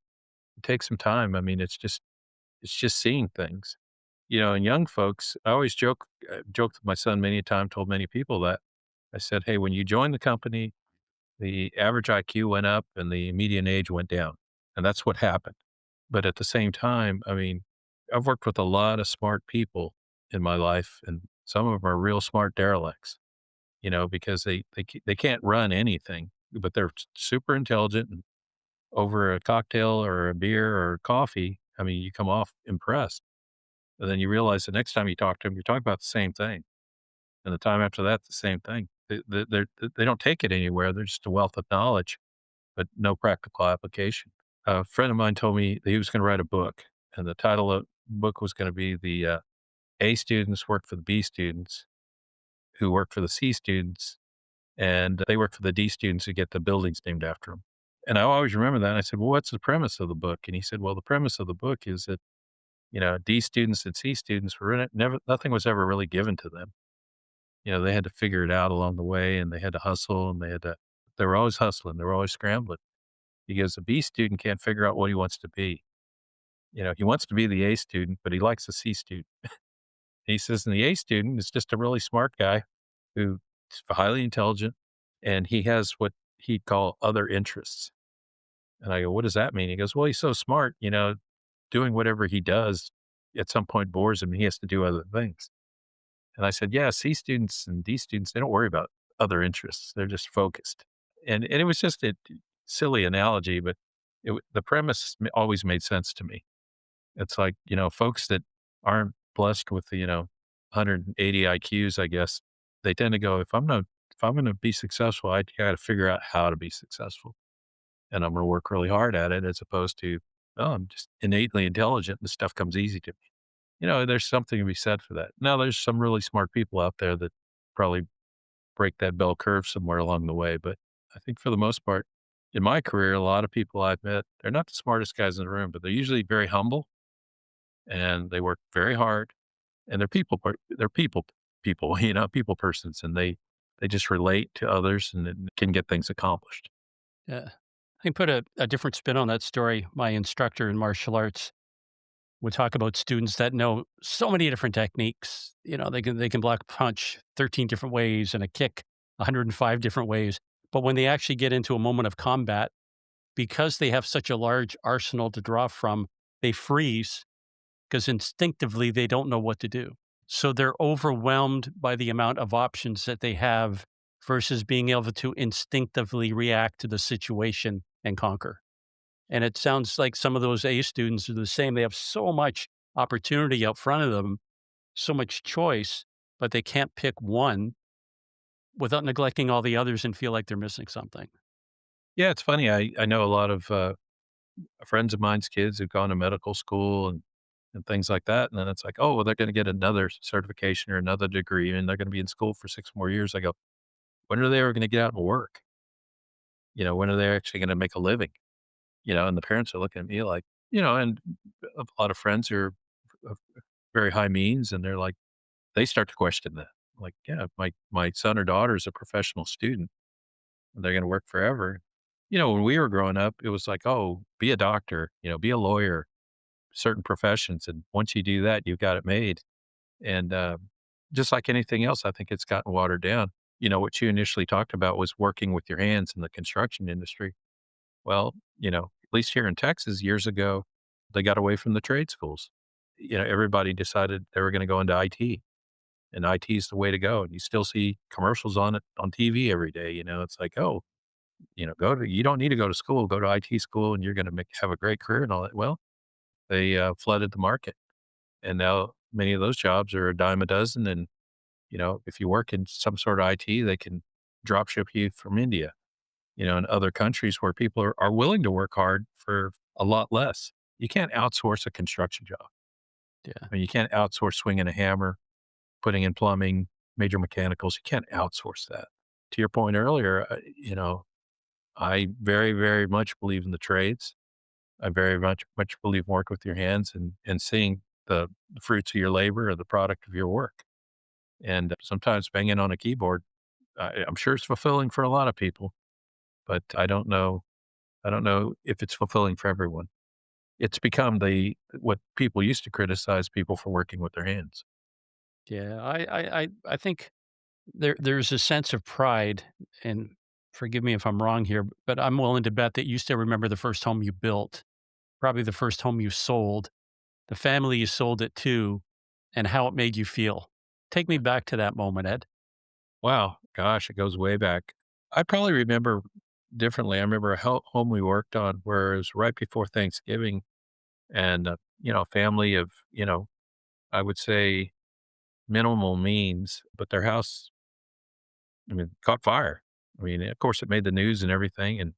It takes some time. I mean, it's just seeing things. And young folks, I always joked with my son many a time, told many people that. I said, "Hey, when you join the company, the average IQ went up and the median age went down." And that's what happened. But at the same time, I mean, I've worked with a lot of smart people in my life, and some of them are real smart derelicts, because they can't run anything, but they're super intelligent. And over a cocktail or a beer or coffee, I mean, you come off impressed. And then you realize the next time you talk to them, you're talking about the same thing. And the time after that, the same thing. They don't take it anywhere. They're just a wealth of knowledge, but no practical application. A friend of mine told me that he was going to write a book, and the title of the book was going to be the A students work for the B students, who work for the C students, and they work for the D students who get the buildings named after them. And I always remember that. And I said, "Well, what's the premise of the book?" And he said, "Well, the premise of the book is that D students and C students were in it. Nothing was ever really given to them. They had to figure it out along the way, and they had to hustle, and they were always hustling. They were always scrambling because the B student can't figure out what he wants to be. He wants to be the A student, but he likes the C student. He says, and the A student is just a really smart guy who's highly intelligent, and he has what he'd call other interests." And I go, "What does that mean?" He goes, "Well, he's so smart, doing whatever he does at some point bores him, and he has to do other things." And I said, "Yeah, C students and D students, they don't worry about other interests. They're just focused." And it was just a silly analogy, but the premise always made sense to me. It's like, folks that aren't blessed with the, 180 IQs, I guess, they tend to go, if I'm going to be successful, I got to figure out how to be successful, and I'm going to work really hard at it, as opposed to, oh, I'm just innately intelligent. And the stuff comes easy to me. There's something to be said for that. Now, there's some really smart people out there that probably break that bell curve somewhere along the way. But I think for the most part, in my career, a lot of people I've met, they're not the smartest guys in the room, but they're usually very humble and they work very hard and they're people, people persons, and they just relate to others and then can get things accomplished. Yeah. I can put a different spin on that story. My instructor in martial arts would talk about students that know so many different techniques. They can block a punch 13 different ways and a kick 105 different ways. But when they actually get into a moment of combat, because they have such a large arsenal to draw from, they freeze because instinctively they don't know what to do. So they're overwhelmed by the amount of options that they have versus being able to instinctively react to the situation and conquer. And it sounds like some of those A students are the same. They have so much opportunity out front of them, so much choice, but they can't pick one without neglecting all the others and feel like they're missing something. Yeah, it's funny. I know a lot of friends of mine's kids who've gone to medical school and things like that. And then it's like, oh, well, they're going to get another certification or another degree, and they're going to be in school for 6 more years. I go, when are they ever going to get out and work? When are they actually going to make a living? And the parents are looking at me like, and a lot of friends who are of very high means, and they're like, they start to question that. Like, yeah, my son or daughter is a professional student. They're going to work forever. When we were growing up, it was like, oh, be a doctor, be a lawyer, certain professions. And once you do that, you've got it made. And just like anything else, I think it's gotten watered down. What you initially talked about was working with your hands in the construction industry. Well, at least here in Texas years ago, they got away from the trade schools. Everybody decided they were going to go into IT, and IT is the way to go. And you still see commercials on it on TV every day. It's like, oh, you don't need to go to school, go to IT school and you're going to have a great career and all that. Well, they flooded the market, and now many of those jobs are a dime a dozen. And, if you work in some sort of IT, they can drop ship you from India, and other countries where people are willing to work hard for a lot less. You can't outsource a construction job. Yeah. I mean, you can't outsource swinging a hammer, putting in plumbing, major mechanicals. You can't outsource that. To your point earlier, I very, very much believe in the trades. I very much believe in work with your hands and seeing the fruits of your labor or the product of your work. And sometimes banging on a keyboard, I'm sure it's fulfilling for a lot of people, but I don't know. I don't know if it's fulfilling for everyone. It's become what people used to criticize people for working with their hands. Yeah. I think there's a sense of pride, and forgive me if I'm wrong here, but I'm willing to bet that you still remember the first home you built, probably the first home you sold, the family you sold it to, and how it made you feel. Take me back to that moment, Ed. Wow, gosh, it goes way back. I probably remember differently. I remember a home we worked on where it was right before Thanksgiving, and a family of I would say minimal means, but their house, I mean, caught fire. I mean, of course, it made the news and everything, and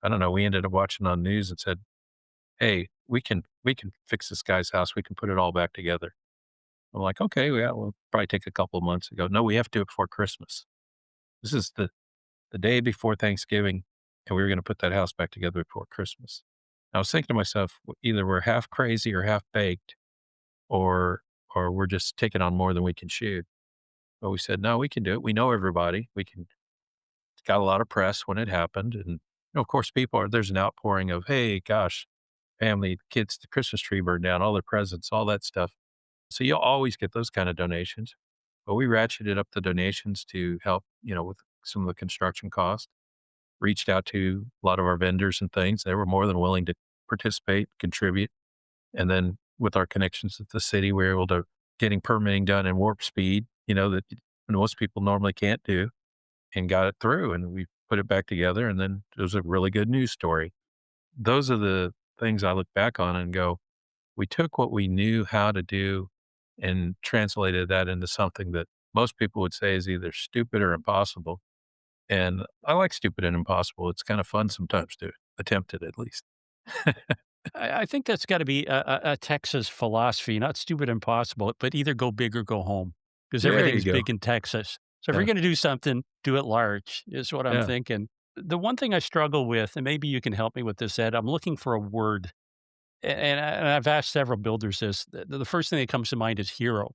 I don't know. We ended up watching on news and said, "Hey, we can fix this guy's house. We can put it all back together." I'm like, "Okay, yeah, we'll probably take a couple of months ago." No, we have to do it before Christmas. This is the day before Thanksgiving, and we were going to put that house back together before Christmas. I was thinking to myself, either we're half crazy or half baked, or we're just taking on more than we can chew. But we said, no, we can do it. We know everybody. We can. Got a lot of press when it happened, and of course, there's an outpouring of, hey, gosh, family, kids, the Christmas tree burned down, all their presents, all that stuff. So you'll always get those kind of donations. But we ratcheted up the donations to help, with some of the construction costs. Reached out to a lot of our vendors and things. They were more than willing to participate, contribute. And then with our connections with the city, we were able to getting permitting done in warp speed, that most people normally can't do, and got it through. And we put it back together. And then it was a really good news story. Those are the things I look back on and go, we took what we knew how to do and translated that into something that most people would say is either stupid or impossible. And I like stupid and impossible. It's kind of fun sometimes to attempt it at least. I think that's got to be a Texas philosophy, not stupid impossible, but either go big or go home because There you everything's go. big in Texas. So if you're Yeah. going to do something, do it large, is what I'm Yeah. thinking. The one thing I struggle with, and maybe you can help me with this, Ed, I'm looking for a word. And I've asked several builders this. The first thing that comes to mind is hero.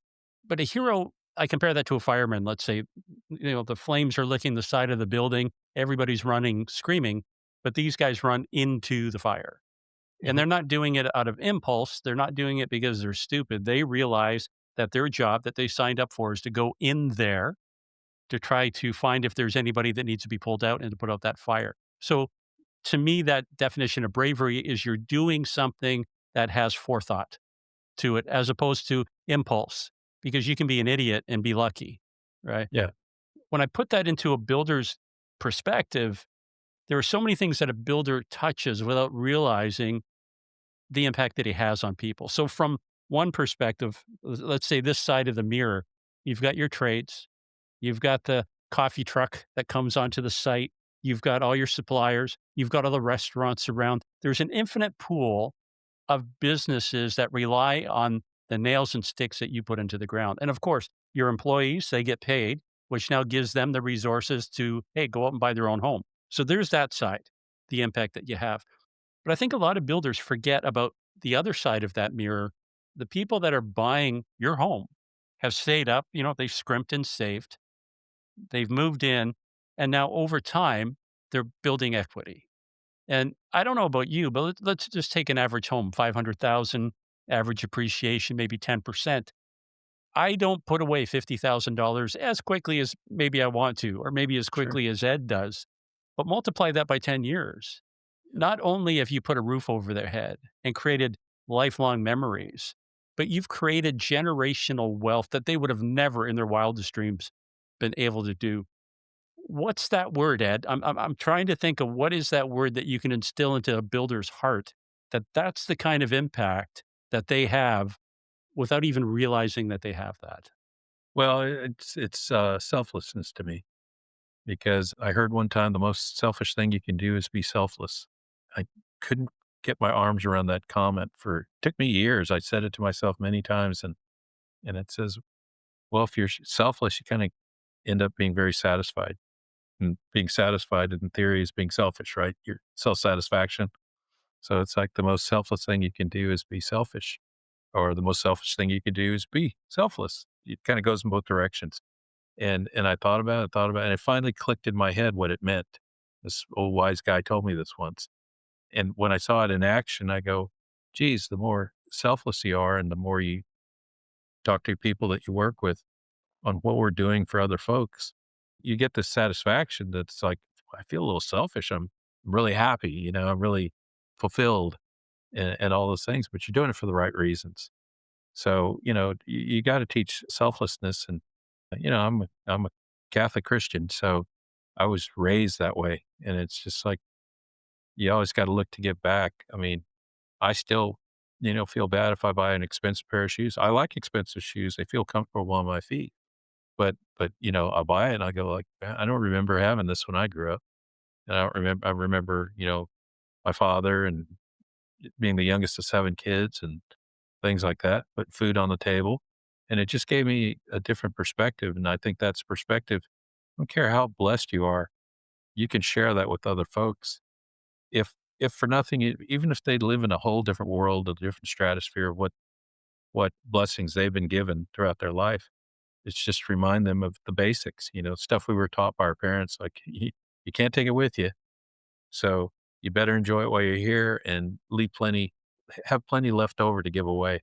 But a hero, I compare that to a fireman. Let's say, the flames are licking the side of the building. Everybody's running, screaming, but these guys run into the fire. And Mhm. they're not doing it out of impulse. They're not doing it because they're stupid. They realize that their job that they signed up for is to go in there to try to find if there's anybody that needs to be pulled out and to put out that fire. So to me, that definition of bravery is you're doing something that has forethought to it as opposed to impulse, because you can be an idiot and be lucky, right? Yeah, When I put that into a builder's perspective, there are so many things that a builder touches without realizing the impact that he has on people. So from one perspective, let's say this side of the mirror, you've got your trades, you've got the coffee truck that comes onto the site, you've got all your suppliers, you've got all the restaurants around. There's an infinite pool of businesses that rely on the nails and sticks that you put into the ground. And of course, your employees, they get paid, which now gives them the resources to, hey, go out and buy their own home. So there's that side, the impact that you have. But I think a lot of builders forget about the other side of that mirror. The people that are buying your home have stayed up, they've scrimped and saved, they've moved in, and now over time, they're building equity. And I don't know about you, but let's just take an average home, 500,000 average appreciation, maybe 10%. I don't put away $50,000 as quickly as maybe I want to, or maybe as sure. quickly as Ed does, but multiply that by 10 years. Yeah. Not only have you put a roof over their head and created lifelong memories, but you've created generational wealth that they would have never in their wildest dreams been able to do. What's that word, Ed? I'm trying to think of what is that word that you can instill into a builder's heart, that's the kind of impact that they have without even realizing that they have that. Well, it's selflessness to me because I heard one time the most selfish thing you can do is be selfless. I couldn't get my arms around that comment for took me years. I said it to myself many times and it says, well, if you're selfless, you kind of end up being very satisfied. And being satisfied in theory is being selfish, right? Your self-satisfaction. So it's like the most selfless thing you can do is be selfish, or the most selfish thing you can do is be selfless. It kind of goes in both directions. And I thought about it, and it finally clicked in my head what it meant. This old wise guy told me this once. And when I saw it in action, I go, geez, the more selfless you are and the more you talk to people that you work with on what we're doing for other folks, you get this satisfaction that's like, I feel a little selfish. I'm really happy, I'm really fulfilled and all those things, but you're doing it for the right reasons. So, you got to teach selflessness. And, I'm a Catholic Christian. So I was raised that way. And it's just like, you always got to look to give back. I mean, I still, feel bad if I buy an expensive pair of shoes. I like expensive shoes. They feel comfortable on my feet. But, I buy it and I go like, "Man, I don't remember having this when I grew up." And I remember, my father and being the youngest of 7 kids and things like that, put food on the table. And it just gave me a different perspective. And I think that's perspective. I don't care how blessed you are, you can share that with other folks. If for nothing, even if they live in a whole different world, a different stratosphere of what blessings they've been given throughout their life, it's just remind them of the basics, stuff we were taught by our parents, like you can't take it with you. So you better enjoy it while you're here and have plenty left over to give away.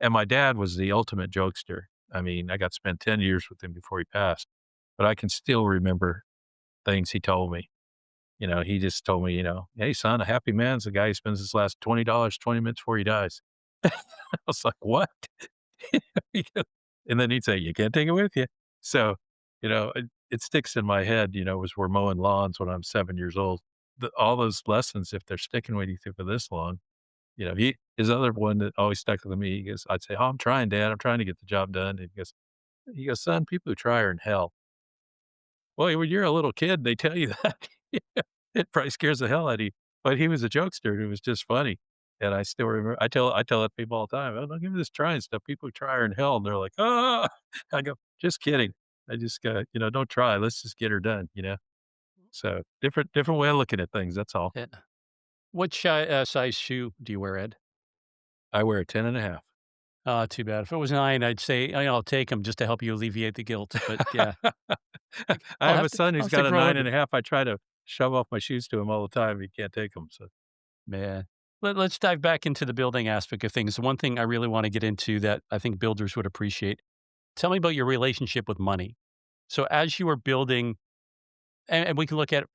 And my dad was the ultimate jokester. I mean, I got to spend 10 years with him before he passed, but I can still remember things he told me. He just told me, "Hey, son, a happy man's the guy who spends his last $20 20 minutes before he dies." I was like, "What?" He goes- and then he'd say, "You can't take it with you." So, it sticks in my head, as we're mowing lawns when I'm 7 years old. All those lessons, if they're sticking with you for this long, his other one that always stuck with me, he goes, I'd say, "Oh, I'm trying, Dad. I'm trying to get the job done." And he goes, "Son, people who try are in hell." Well, when you're a little kid, they tell you that. It probably scares the hell out of you. But he was a jokester who was just funny. And I still remember, I tell that people all the time, "Oh, don't give me this trying stuff. People who try are in hell." And they're like, "Oh," I go, "Just kidding. I just got, don't try. Let's just get her done. So different way of looking at things. That's all. Yeah. What size shoe do you wear, Ed? I wear a 10 and a half. Too bad. If it was 9, I'd say, I'll take them just to help you alleviate the guilt, but yeah. I have a son I'll who's have to got a grow up. 9.5. I try to shove off my shoes to him all the time. He can't take them. So Man. Let's dive back into the building aspect of things. The one thing I really wanna get into that I think builders would appreciate, tell me about your relationship with money. So as you were building, and we can look at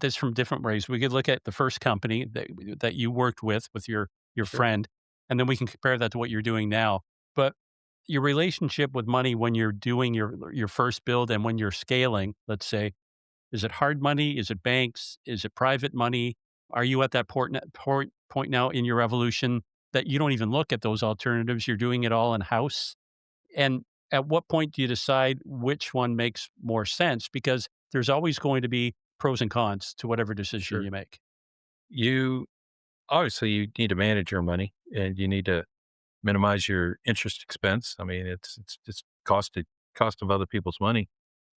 this from different ways. We could look at the first company that you worked with your sure. friend, and then we can compare that to what you're doing now. But your relationship with money when you're doing your first build and when you're scaling, let's say, is it hard money? Is it banks? Is it private money? Are you at that point now in your evolution that you don't even look at those alternatives? You're doing it all in house? And at what point do you decide which one makes more sense? Because there's always going to be pros and cons to whatever decision Sure. you make. You obviously you need to manage your money and you need to minimize your interest expense. I mean, it's cost of other people's money,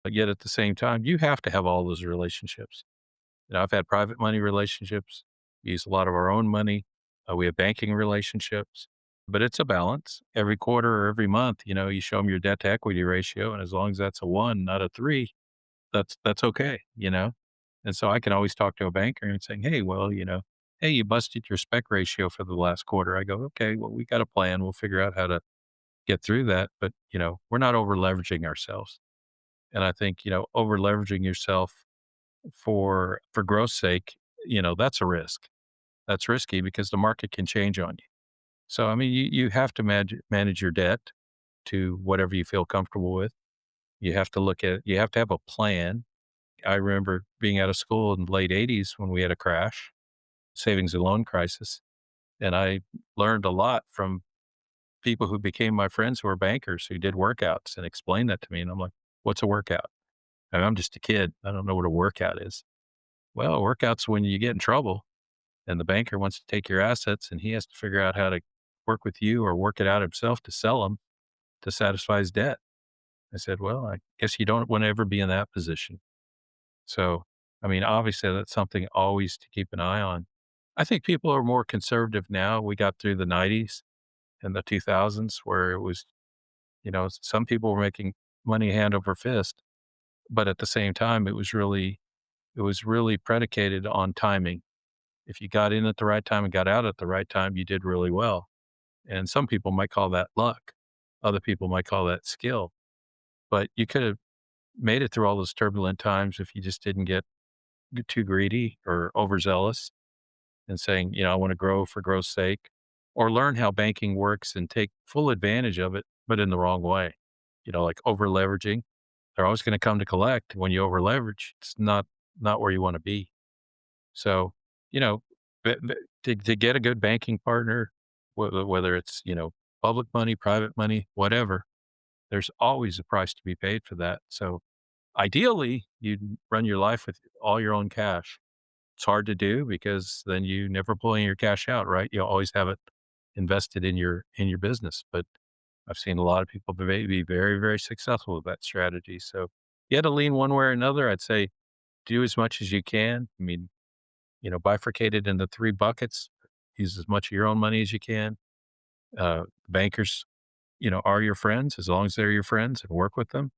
but yet at the same time, you have to have all those relationships. You know, I've had private money relationships. We use a lot of our own money. We have banking relationships, but it's a balance. Every quarter or every month, you show them your debt to equity ratio, and as long as that's a 1, not a 3, that's okay. And so I can always talk to a banker and saying, "Hey, well, hey, you busted your spec ratio for the last quarter." I go, "Okay, well, we got a plan. We'll figure out how to get through that." But, we're not over leveraging ourselves. And I think, over leveraging yourself for growth's sake, that's a risk. That's risky because the market can change on you. So, I mean, you have to manage your debt to whatever you feel comfortable with. You have to have a plan. I remember being out of school in the late 80s when we had a crash, savings and loan crisis. And I learned a lot from people who became my friends who were bankers who did workouts and explained that to me. And I'm like, what's a workout? And I'm just a kid. I don't know what a workout is. Well, a workout's when you get in trouble and the banker wants to take your assets and he has to figure out how to work with you or work it out himself to sell them to satisfy his debt. I said, well, I guess you don't want to ever be in that position. So, I mean, obviously that's something always to keep an eye on. I think people are more conservative now. We got through the 90s and the 2000s where it was, some people were making money hand over fist, but at the same time, it was really predicated on timing. If you got in at the right time and got out at the right time, you did really well. And some people might call that luck. Other people might call that skill. But you could have made it through all those turbulent times if you just didn't get too greedy or overzealous and saying, I want to grow for growth's sake, or learn how banking works and take full advantage of it, but in the wrong way. Like over leveraging. They're always going to come to collect. When you over leverage, it's not where you want to be. So, you know, to get a good banking partner, whether it's, public money, private money, whatever, there's always a price to be paid for that. So ideally, you'd run your life with all your own cash. It's hard to do because then you never pull any of your cash out, right? You always have it invested in your business. But I've seen a lot of people be very, very successful with that strategy. So you had to lean one way or another. I'd say do as much as you can. I mean, bifurcate it into 3 buckets. Use as much of your own money as you can. Bankers, are your friends as long as they're your friends and work with them.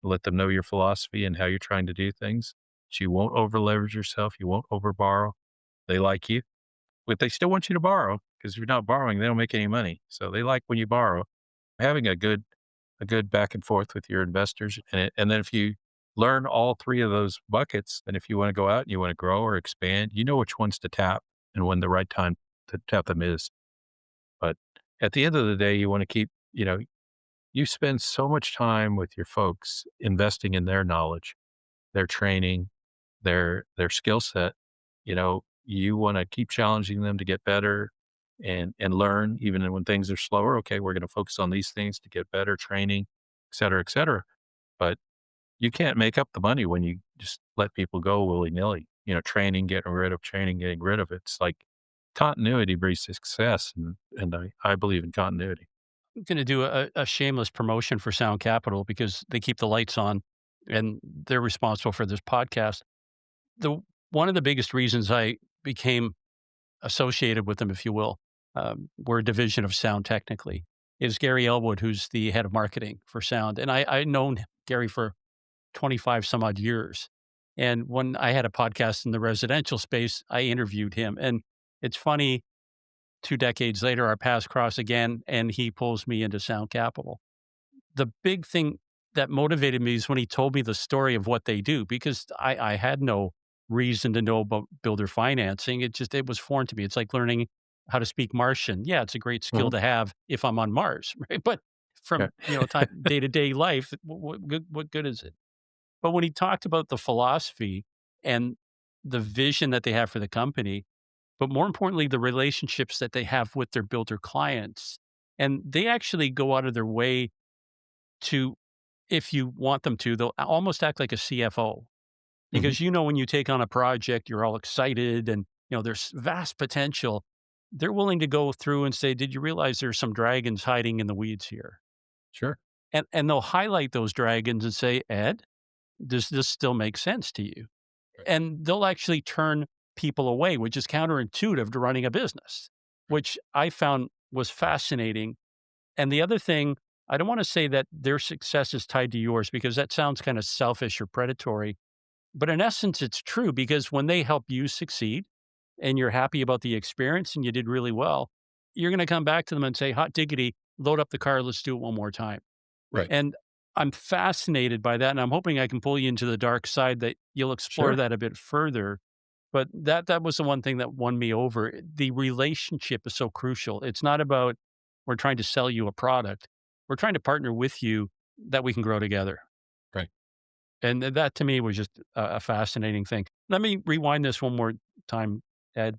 Let them know your philosophy and how you're trying to do things. So you won't over leverage yourself. You won't over borrow. They like you, but they still want you to borrow because if you're not borrowing, they don't make any money. So they like when you borrow. Having a good back and forth with your investors, and then if you learn all 3 of those buckets, then if you want to go out and you want to grow or expand, you know which ones to tap and when the right time to tap them is. But at the end of the day, you want to keep, you spend so much time with your folks investing in their knowledge, their training, their skill set. You want to keep challenging them to get better and learn even when things are slower. Okay, we're going to focus on these things to get better training, et cetera, et cetera. But you can't make up the money when you just let people go willy nilly. Training, getting rid of it. It's like continuity breeds success, and I believe in continuity. I'm gonna do a shameless promotion for Sound Capital because they keep the lights on and they're responsible for this podcast. The One of the biggest reasons I became associated with them, if you will, we're a division of Sound technically, is Gary Elwood, who's the head of marketing for Sound. And I'd known Gary for 25 some odd years. And when I had a podcast in the residential space, I interviewed him. And it's funny, 2 decades later, our paths cross again, and he pulls me into Sound Capital. The big thing that motivated me is when he told me the story of what they do, because I had no reason to know about builder financing. It was foreign to me. It's like learning how to speak Martian. Yeah, it's a great skill Mhm. to have if I'm on Mars, right? But Yeah. from, time day to day life, what good is it? But when he talked about the philosophy and the vision that they have for the company, but more importantly, the relationships that they have with their builder clients, and they actually go out of their way to, if you want them to, they'll almost act like a CFO, Mhm. because when you take on a project, you're all excited and there's vast potential. They're willing to go through and say, "Did you realize there's some dragons hiding in the weeds here?" Sure. And they'll highlight those dragons and say, "Ed, does this still make sense to you?" Right. And they'll actually turn people away, which is counterintuitive to running a business, Right. which I found was fascinating. And the other thing, I don't want to say that their success is tied to yours, because that sounds kind of selfish or predatory. But in essence, it's true, because when they help you succeed and you're happy about the experience and you did really well, you're going to come back to them and say, "Hot diggity, load up the car. Let's do it one more time." Right. And I'm fascinated by that. And I'm hoping I can pull you into the dark side, that you'll explore Sure. that a bit further. But that was the one thing that won me over. The relationship is so crucial. It's not about we're trying to sell you a product. We're trying to partner with you that we can grow together. Right. And that to me was just a fascinating thing. Let me rewind this one more time, Ed.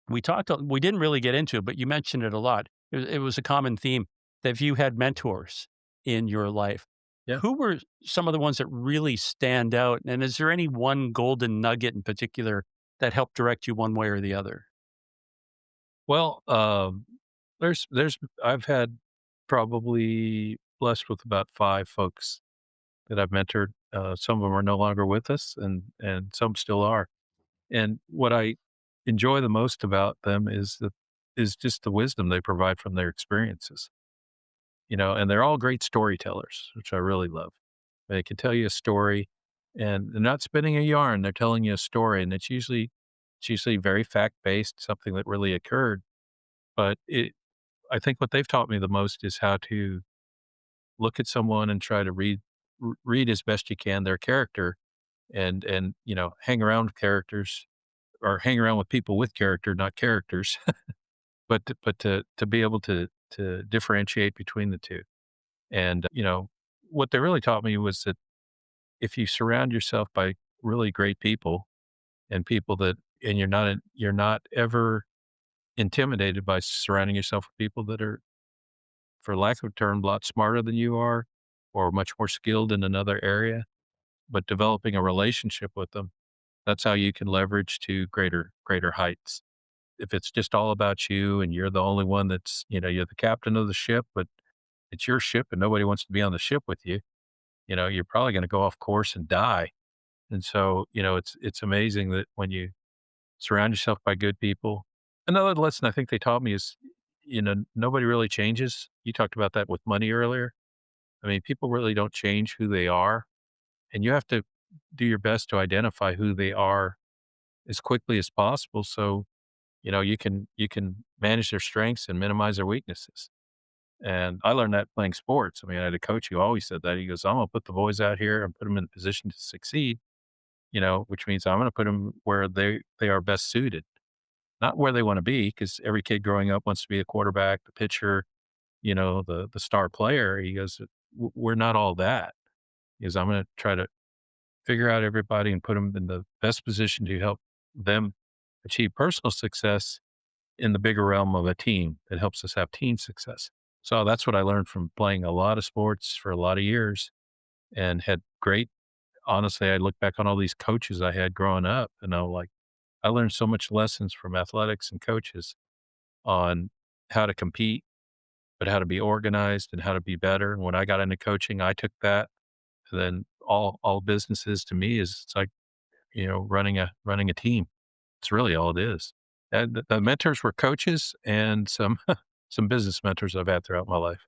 We didn't really get into it, but you mentioned it a lot. It was a common theme that you had mentors in your life. Yeah. Who were some of the ones that really stand out? And is there any one golden nugget in particular that helped direct you one way or the other? Well, there's I've had probably blessed with about 5 folks that I've mentored. Some of them are no longer with us, and some still are. And what I enjoy the most about them is just the wisdom they provide from their experiences, and they're all great storytellers, which I really love. They can tell you a story, and they're not spinning a yarn, they're telling you a story, and it's usually very fact-based, something that really occurred. But I think what they've taught me the most is how to look at someone and try to read as best you can their character, and hang around with characters, or hang around with people with character, not characters, but to be able to differentiate between the 2. And, what they really taught me was that if you surround yourself by really great people, and people that and you're not ever intimidated by surrounding yourself with people that are, for lack of a term, a lot smarter than you are, or much more skilled in another area, but developing a relationship with them, that's how you can leverage to greater heights. If it's just all about you and you're the only one you're the captain of the ship, but it's your ship and nobody wants to be on the ship with you, you're probably going to go off course and die. And so, it's amazing that when you surround yourself by good people. Another lesson I think they taught me is, nobody really changes. You talked about that with money earlier. I mean, people really don't change who they are, and you have to do your best to identify who they are as quickly as possible, so you can manage their strengths and minimize their weaknesses. And I learned that playing sports. I mean, I had a coach who always said that. He goes, "I'm gonna put the boys out here and put them in a position to succeed, which means I'm gonna put them where they are best suited, not where they want to be, because every kid growing up wants to be a quarterback, the pitcher, the star player." He goes, We're not all that." He goes, "I'm gonna try to figure out everybody and put them in the best position to help them achieve personal success in the bigger realm of a team that helps us have team success." So that's what I learned from playing a lot of sports for a lot of years, and had great honestly, I look back on all these coaches I had growing up, and I'm like, I learned so much lessons from athletics and coaches on how to compete, but how to be organized and how to be better. And when I got into coaching, I took that. And then all businesses to me is, it's like, running a team. It's really all it is. And the mentors were coaches and some some business mentors I've had throughout my life.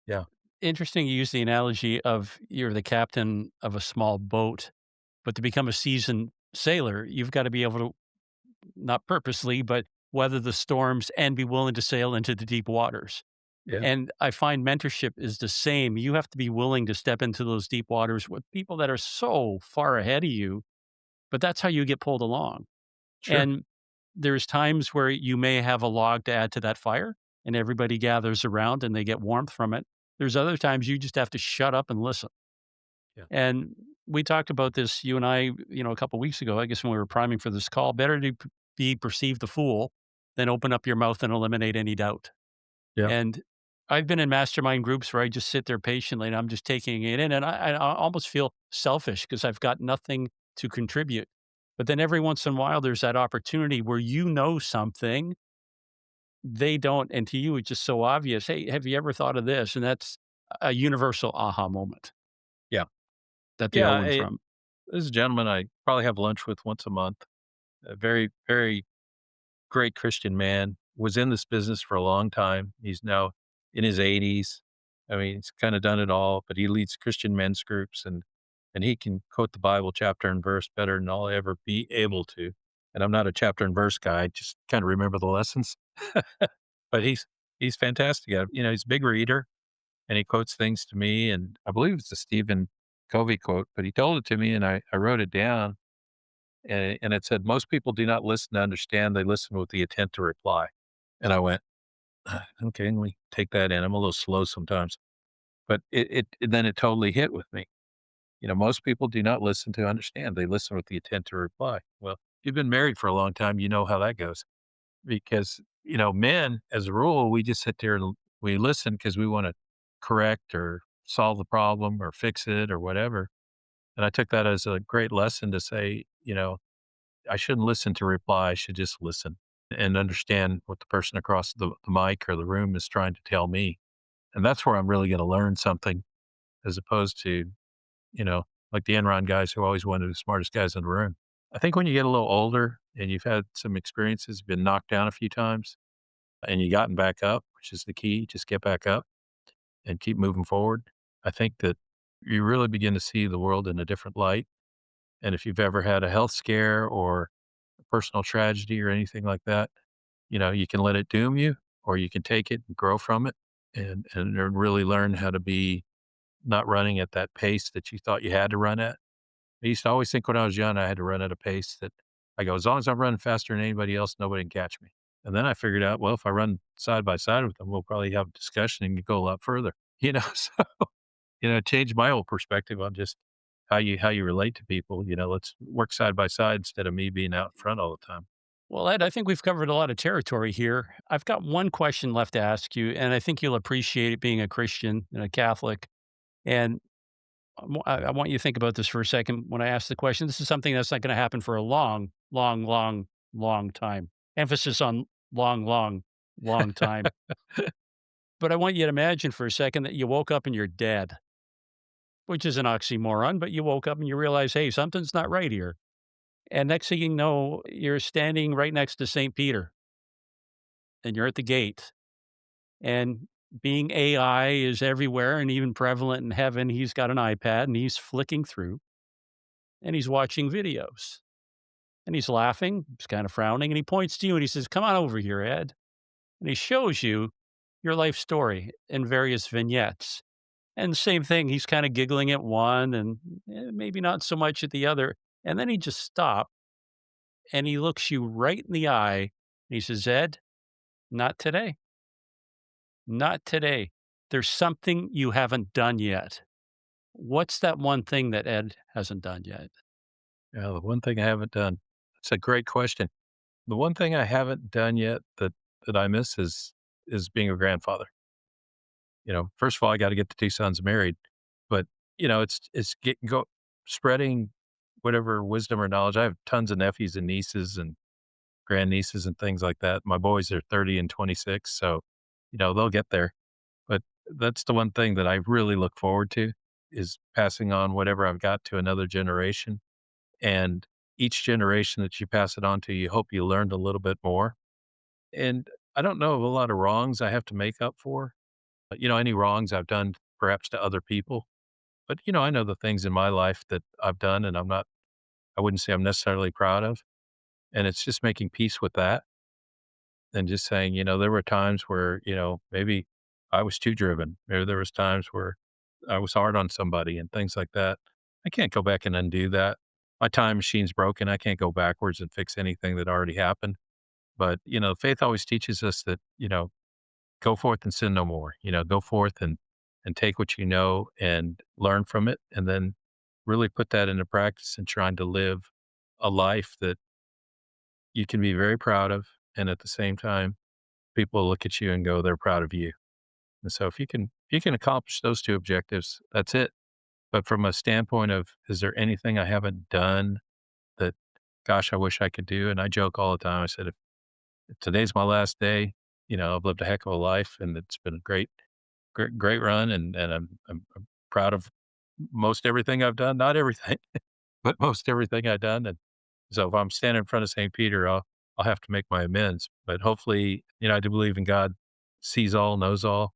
Yeah. Interesting you use the analogy of you're the captain of a small boat, but to become a seasoned sailor, you've got to be able to, not purposely, but weather the storms and be willing to sail into the deep waters. Yeah. And I find mentorship is the same. You have to be willing to step into those deep waters with people that are so far ahead of you, but that's how you get pulled along. Sure. And there's times where you may have a log to add to that fire and everybody gathers around and they get warmth from it. There's other times you just have to shut up and listen. Yeah. And we talked about this, you and I, a couple weeks ago, I guess when we were priming for this call, better to be perceived the fool than open up your mouth and eliminate any doubt. Yeah. And I've been in mastermind groups where I just sit there patiently and I'm just taking it in. And I almost feel selfish because I've got nothing to contribute. But then every once in a while, there's that opportunity where you know something they don't. And to you, it's just so obvious. Hey, have you ever thought of this? And that's a universal aha moment Yeah. that they all Yeah. learn from. This is a gentleman I probably have lunch with once a month. A very, very great Christian man. Was in this business for a long time. He's now in his 80s. I mean, he's kind of done it all, but he leads Christian men's groups and he can quote the Bible chapter and verse better than I'll ever be able to. And I'm not a chapter and verse guy. I just kind of remember the lessons. But he's fantastic at it. He's a big reader and he quotes things to me. And I believe it's a Stephen Covey quote, but he told it to me and I wrote it down. And it said, most people do not listen to understand. They listen with the intent to reply. And I went, okay, let me take that in. I'm a little slow sometimes, but then it totally hit with me. Most people do not listen to understand. They listen with the intent to reply. Well, if you've been married for a long time, you know how that goes because, men as a rule, we just sit there and we listen because we want to correct or solve the problem or fix it or whatever. And I took that as a great lesson to say, I shouldn't listen to reply. I should just listen and understand what the person across the mic or the room is trying to tell me. And that's where I'm really going to learn something as opposed to, you know, like the Enron guys who always wanted the smartest guys in the room. I think when you get a little older and you've had some experiences, been knocked down a few times and you gotten back up, which is the key, just get back up and keep moving forward. I think that you really begin to see the world in a different light. And if you've ever had a health scare or a personal tragedy or anything like that, you can let it doom you or you can take it and grow from it and really learn how to be not running at that pace that you thought you had to run at. I used to always think when I was young, I had to run at a pace that I go, as long as I'm running faster than anybody else, nobody can catch me. And then I figured out, well, if I run side by side with them, we'll probably have a discussion and go a lot further, so it changed my whole perspective on just how you relate to people. Let's work side by side instead of me being out in front all the time. Well, Ed, I think we've covered a lot of territory here. I've got one question left to ask you, and I think you'll appreciate it being a Christian and a Catholic. And I want you to think about this for a second when I ask the question. This is something that's not going to happen for a long, long, long, long time. Emphasis on long, long, long time. But I want you to imagine for a second that you woke up and you're dead, which is an oxymoron, but you woke up and you realize, hey, something's not right here. And next thing you know, you're standing right next to St. Peter and you're at the gate. And being AI is everywhere and even prevalent in heaven, he's got an iPad and he's flicking through and he's watching videos and he's laughing, he's kind of frowning, and he points to you and he says, come on over here, Ed. And he shows you your life story in various vignettes. And same thing, he's kind of giggling at one and maybe not so much at the other. And then he just stops and he looks you right in the eye and he says, Ed, not today. Not today. There's something you haven't done yet. What's that one thing that Ed hasn't done yet? Yeah, the one thing I haven't done. It's a great question. The one thing I haven't done yet that I miss is being a grandfather. First of all, I got to get the two sons married, but it's go spreading whatever wisdom or knowledge. I have tons of nephews and nieces and grandnieces and things like that. My boys are 30 and 26, so they'll get there. But that's the one thing that I really look forward to is passing on whatever I've got to another generation. And each generation that you pass it on to, you hope you learned a little bit more. And I don't know of a lot of wrongs I have to make up for. Any wrongs I've done perhaps to other people. But, I know the things in my life that I've done and I wouldn't say I'm necessarily proud of. And it's just making peace with that and just saying, there were times where, maybe I was too driven. Maybe there was times where I was hard on somebody and things like that. I can't go back and undo that. My time machine's broken. I can't go backwards and fix anything that already happened. But, faith always teaches us that, go forth and sin no more. Go forth and take what you know and learn from it, and then really put that into practice and trying to live a life that you can be very proud of, and at the same time, people look at you and go, they're proud of you. And so if you can accomplish those two objectives, that's it. But from a standpoint of, is there anything I haven't done that, gosh, I wish I could do? And I joke all the time. I said, if today's my last day, I've lived a heck of a life, and it's been a great run, and I'm proud of most everything I've done. Not everything, but most everything I've done. And so if I'm standing in front of St. Peter, I'll have to make my amends. But hopefully, I do believe in God sees all, knows all,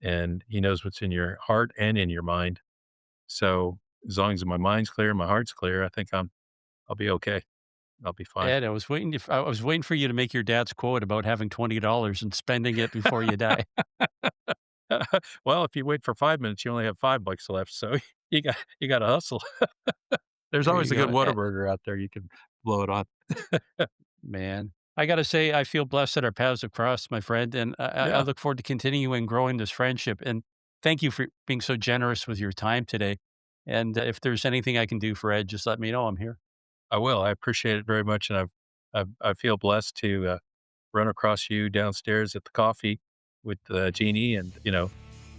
and He knows what's in your heart and in your mind. So as long as my mind's clear, my heart's clear, I think I'll be okay. I'll be fine. Ed, I was waiting for you to make your dad's quote about having $20 and spending it before you die. Well, if you wait for 5 minutes, you only have $5 left. So you got to hustle. There's There you always a good go. Whataburger out there you can blow it on. Man, I gotta say, I feel blessed that our paths have crossed, my friend, and I Yeah, look forward to continuing growing this friendship. And thank you for being so generous with your time today. And if there's anything I can do for Ed, just let me know. I'm here. I will. I appreciate it very much, and I feel blessed to run across you downstairs at the coffee with Jeannie, and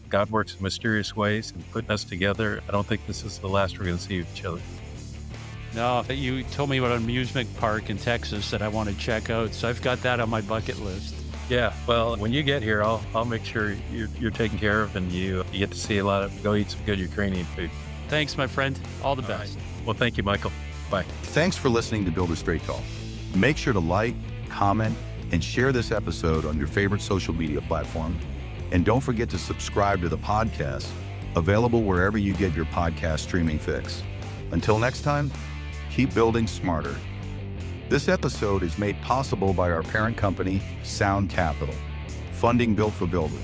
God works in mysterious ways and putting us together. I don't think this is the last we're going to see of each other. No, you told me about an amusement park in Texas that I want to check out, so I've got that on my bucket list. Yeah. Well, when you get here, I'll make sure you're taken care of, and you get to see a lot of go eat some good Ukrainian food. Thanks, my friend. All the All right. best. Well, thank you, Michael. Bye. Thanks for listening to Builder Straight Talk. Make sure to like, comment, and share this episode on your favorite social media platform. And don't forget to subscribe to the podcast, available wherever you get your podcast streaming fix. Until next time, keep building smarter. This episode is made possible by our parent company, Sound Capital, funding built for builders.